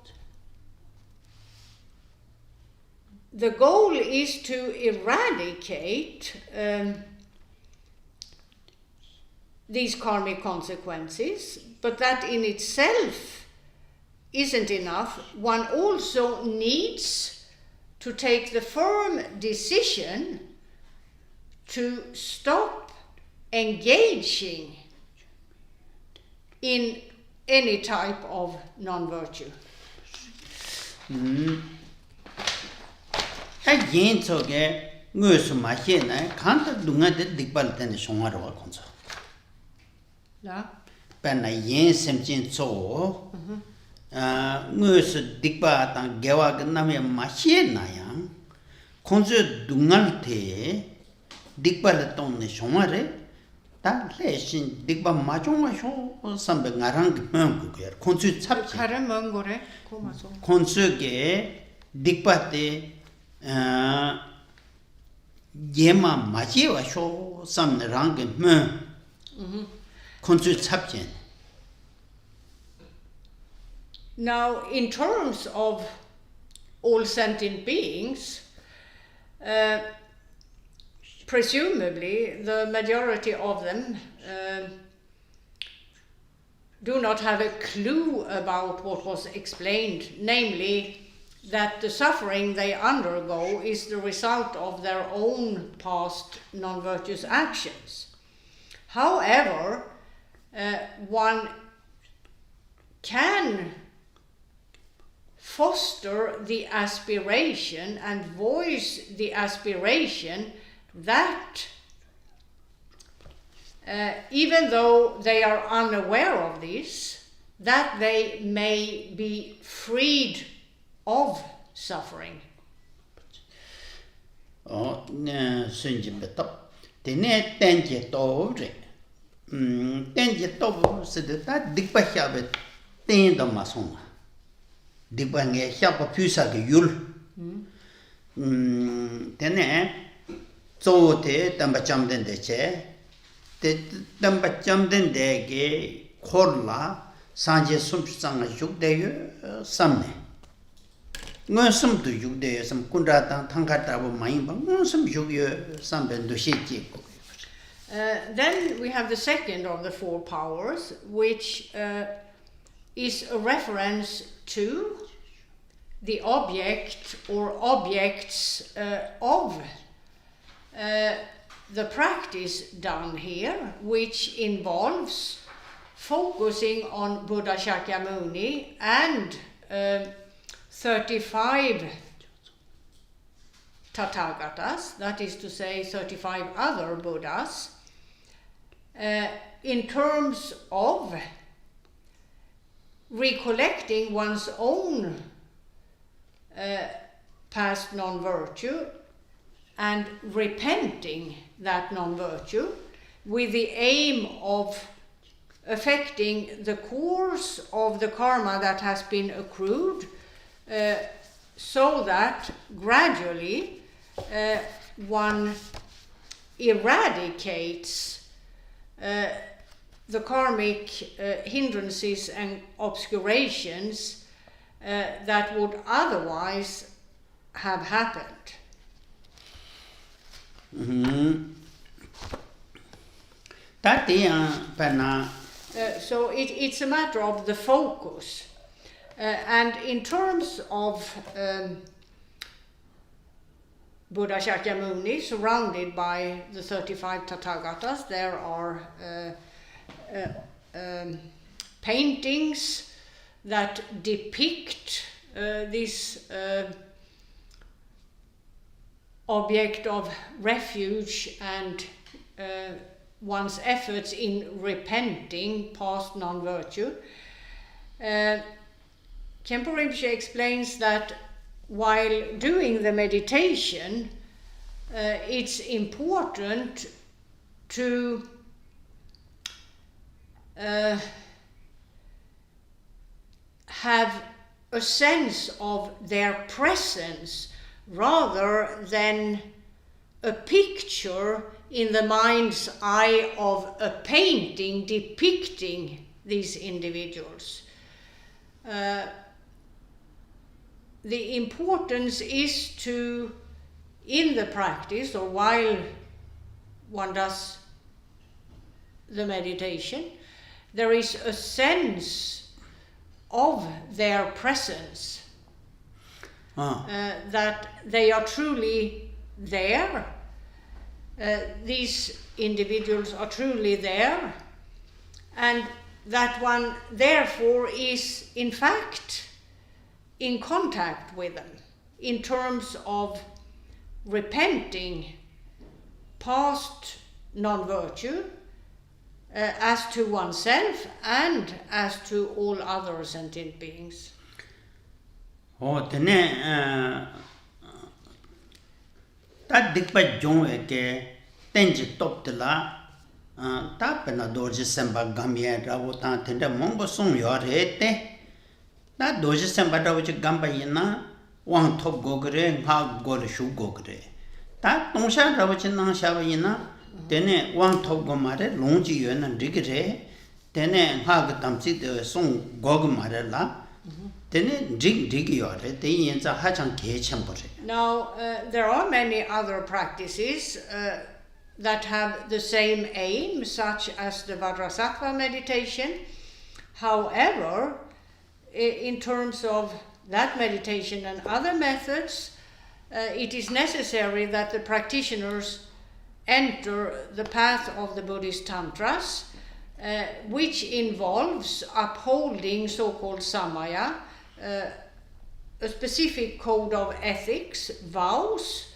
the goal is to eradicate these karmic consequences, but that in itself isn't enough. One also needs to take the firm decision to stop engaging in any type of non-virtue. yin 속에 무슨 맛이나 간다 누가데 딕발때는 송하러와 건서 Ja. pen yin semjin so 무슨 딕바 땅 개와 끝나면 맛이나야 건서 누가테 딕발을 동네 송하래 다 레신 딕바 마종마쇼 삼배 나랑 그거 건서 잡지 다른 먼 거래? 고마소. 건서게 딕바때 예마 마지와 쇼 삼네랑게 컨트 잡진. Now, in terms of all sentient beings, presumably the majority of them do not have a clue about what was explained, namely that the suffering they undergo is the result of their own past non-virtuous actions. However, one can foster the aspiration and voice the aspiration that even though they are unaware of this, that they may be freed of suffering. 네, 선진부터 되네 땡제 또래. 땡제 또 쓰다 딕바샤베 땡도 마송아. 딕바게 샤바 퓨사게 율. 되네. 조테 담바참된데체. the number Jamden de Korla, Sanje Sumsang Juk de Samne. No some to you there, some Kundata, Tankata, Maimba, no some Juk, some Bendushi. Then we have the second of the four powers, which is a reference to the object or objects of the practice done here, which involves focusing on Buddha Shakyamuni and 35 Tathagatas, that is to say 35 other Buddhas, in terms of recollecting one's own past non-virtue and repenting that non-virtue with the aim of affecting the course of the karma that has been accrued, so that gradually one eradicates the karmic hindrances and obscurations that would otherwise have happened. So it's a matter of the focus. And in terms of Buddha Shakyamuni, surrounded by the 35 Tathagatas, there are paintings that depict this object of refuge and one's efforts in repenting past non-virtue. Khenpo Rinpoche explains that while doing the meditation, it's important to have a sense of their presence rather than a picture in the mind's eye of a painting depicting these individuals. The importance is to, in the practice or while one does the meditation, there is a sense of their presence, that they are truly there. These individuals are truly there, and that one therefore is in fact in contact with them in terms of repenting past non-virtue as to oneself and as to all other sentient beings. That dikpa jong eke tenji top de la ta pena doji semba gamye rawo ta tende mongo song yo re te ta doji semba rawo chi gamba yina wang top go gre nga go le shu go gre ta tongsha rawo chi nang sha ba yina tene wang top go mare long ji yuen na rig re tene nga ga tam chi de song go go mare la. Now, there are many other practices that have the same aim, such as the BAWAATWW meditation. However, in terms of that meditation and other methods, it is necessary that the practitioners enter the path of the Buddhist Tantras, which involves upholding so-called samaya, a specific code of ethics. Vows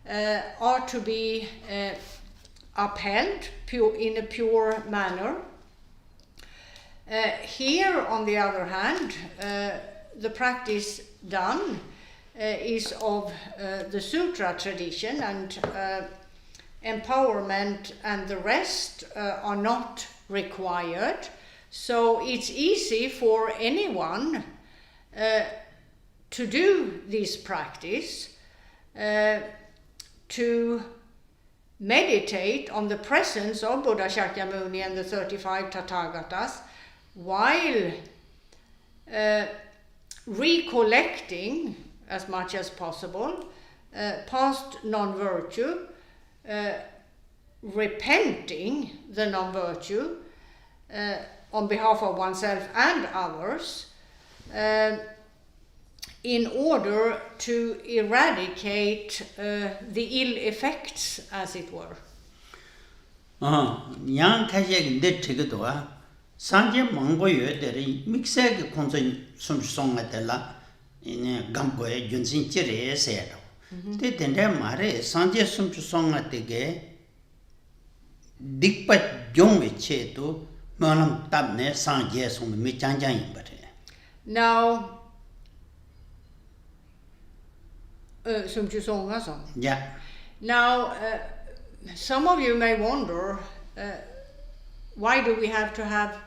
are to be upheld in a pure manner. Here, on the other hand, the practice done is of the sutra tradition, and empowerment and the rest are not required. So it's easy for anyone to do this practice, to meditate on the presence of Buddha Shakyamuni and the 35 Tathagatas while recollecting as much as possible past non-virtue, repenting the non-virtue on behalf of oneself and others, in order to eradicate the ill effects, as it were. Yang kaje de tigedoa sanje mangbo ye de mixe ge konsen sum songa de la ine gambo e junsin chire se do. Te tende mare sanje sum songa de ge dikpa jong che to manam tabne sanje sum mi chanjang yimba. Now, yeah. Now, some of you may wonder, why do we have to have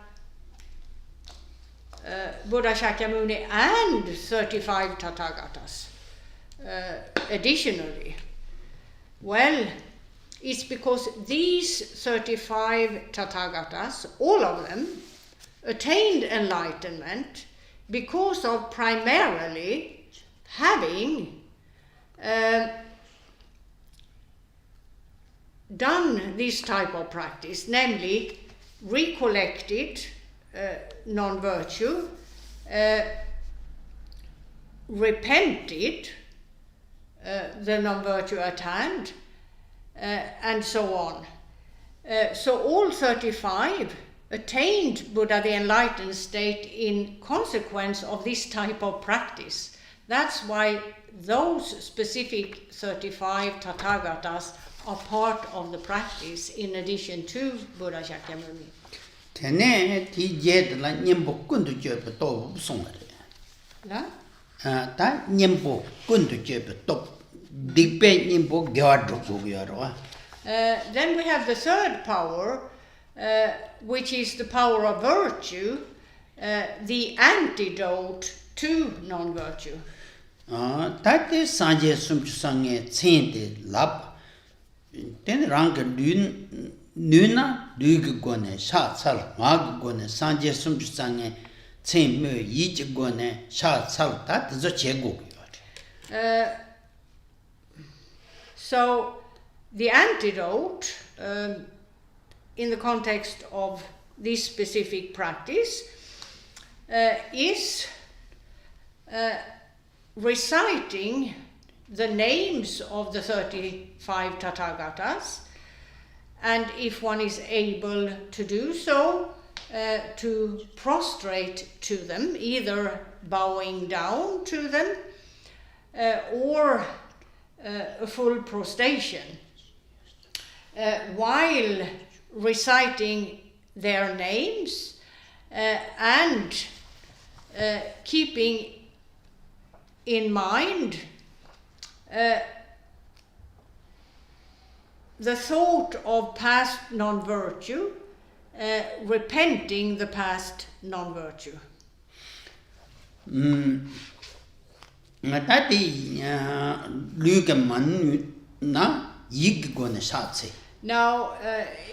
Buddha Shakyamuni and 35 Tathagatas additionally? Well, it's because these 35 Tathagatas, all of them, attained enlightenment because of primarily having done this type of practice, namely recollected non-virtue, repented the non-virtue at hand, and so on. So all 35 attained Buddha, the enlightened state, in consequence of this type of practice. That's why those specific 35 Tathagatas are part of the practice in addition to Buddha Shakyamuni. Tene ti jed la nyembo kundu jebe to songare. La? Ta nyembo kundu jebe to digpe nyembo gyadro go gyaro. Then we have the third power, which is the power of virtue, the antidote to non-virtue. Tate sanje sumchusange tsende lab ten rang nuna duig gone sha sal mag gone sanje sumchusange tsen me yij gone sha sal ta zo chego. So the antidote in the context of this specific practice is reciting the names of the 35 Tathagatas, and if one is able to do so, to prostrate to them, either bowing down to them or a full prostration, while reciting their names and keeping in mind the thought of past non-virtue, repenting the past non-virtue. Now,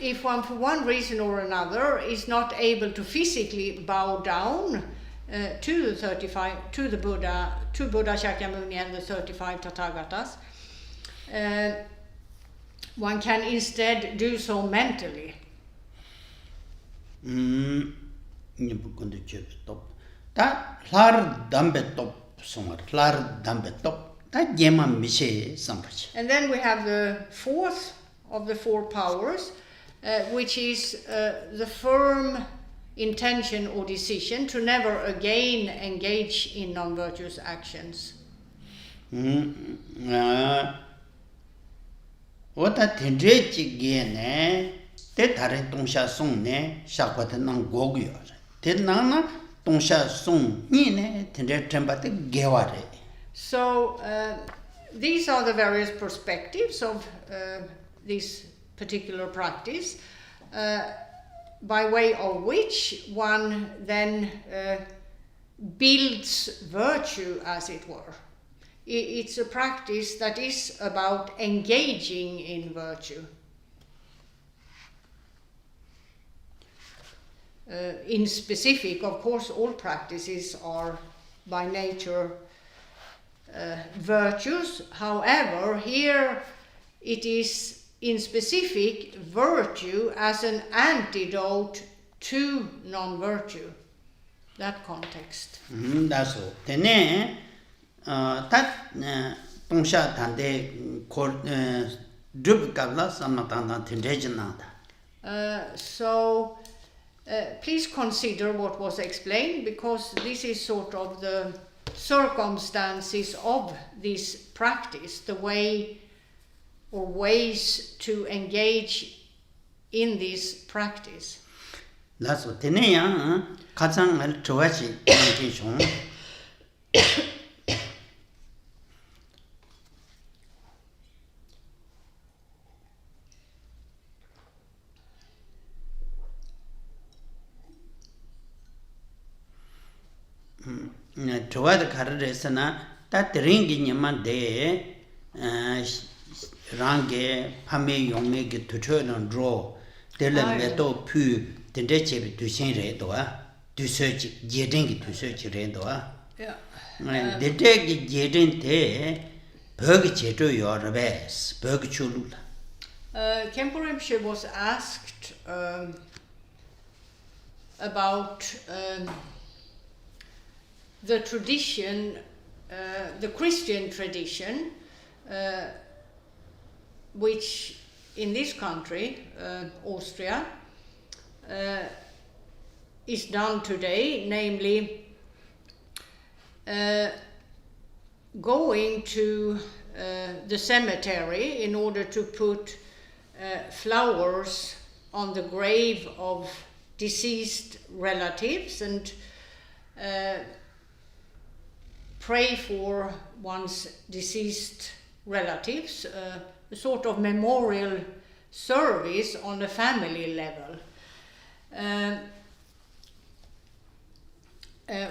if one for one reason or another is not able to physically bow down to the 35, to the Buddha, to Buddha Shakyamuni and the 35 Tathagatas, one can instead do so mentally. And then we have the fourth of the four powers, which is the firm intention or decision to never again engage in non-virtuous actions. So these are the various perspectives of this particular practice, by way of which one then builds virtue, as it were. It's a practice that is about engaging in virtue. in specific. Of course, all practices are by nature virtues. However, here it is in specific virtue as an antidote to non-virtue. That context. That's all. Tene, that Tongsha Tande Drub Gabla Samatana Tindejanada. So please consider what was explained, because this is sort of the circumstances of this practice, the way or ways to engage in this practice. That's what Tenea Kazang al Towachi Plantation. Toward Karadesana, that ringing in my day, Range, Pame, Yomeg to turn and draw, the Lemeto Pu, the Deche to Saint Redoa, to search Jeding to search Redoa. The day Jedin te, Purge to your best, Purge Chulula. Khenpo Rinpoche was asked about the tradition, the Christian tradition, which in this country, Austria, is done today, namely going to the cemetery in order to put flowers on the grave of deceased relatives and pray for one's deceased relatives, a sort of memorial service on a family level.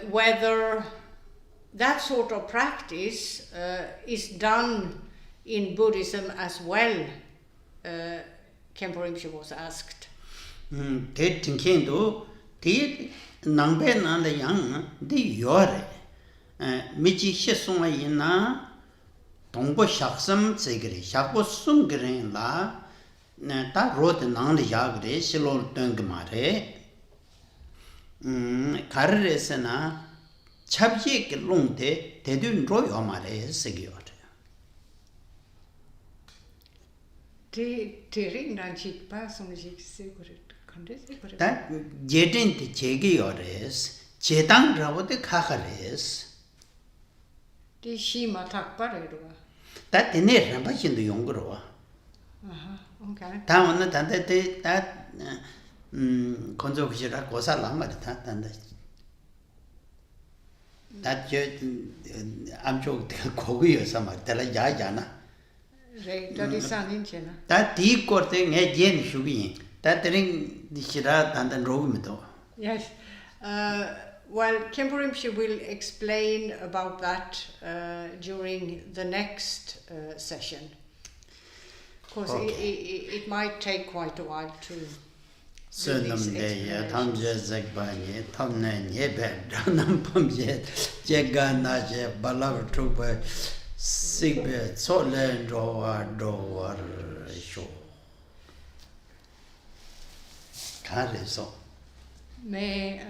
Whether that sort of practice is done in Buddhism as well, Khenpo Rinpoche was asked. Michi Shesuma Yina Tongbo Shaksam Zegri, Shako Sungrin La, Ta wrote Nang Yagre, Shilo Dungmare, Karesena, Chabjik Lungte, Tedun Royomare, Segior. That Jedin the Chegiores, Chetang Ravote Kakares. That in it, I'm in the Yongro. Okay. Town that Konzo was a lama and that I'm joking, Kogi or some Telajana. That tea courting a yen should be that ring the Shirat and then Romido. Yes. Well, Khenpo Rinpoche will explain about that during the next session. Because it might take quite a while to do these explanations. May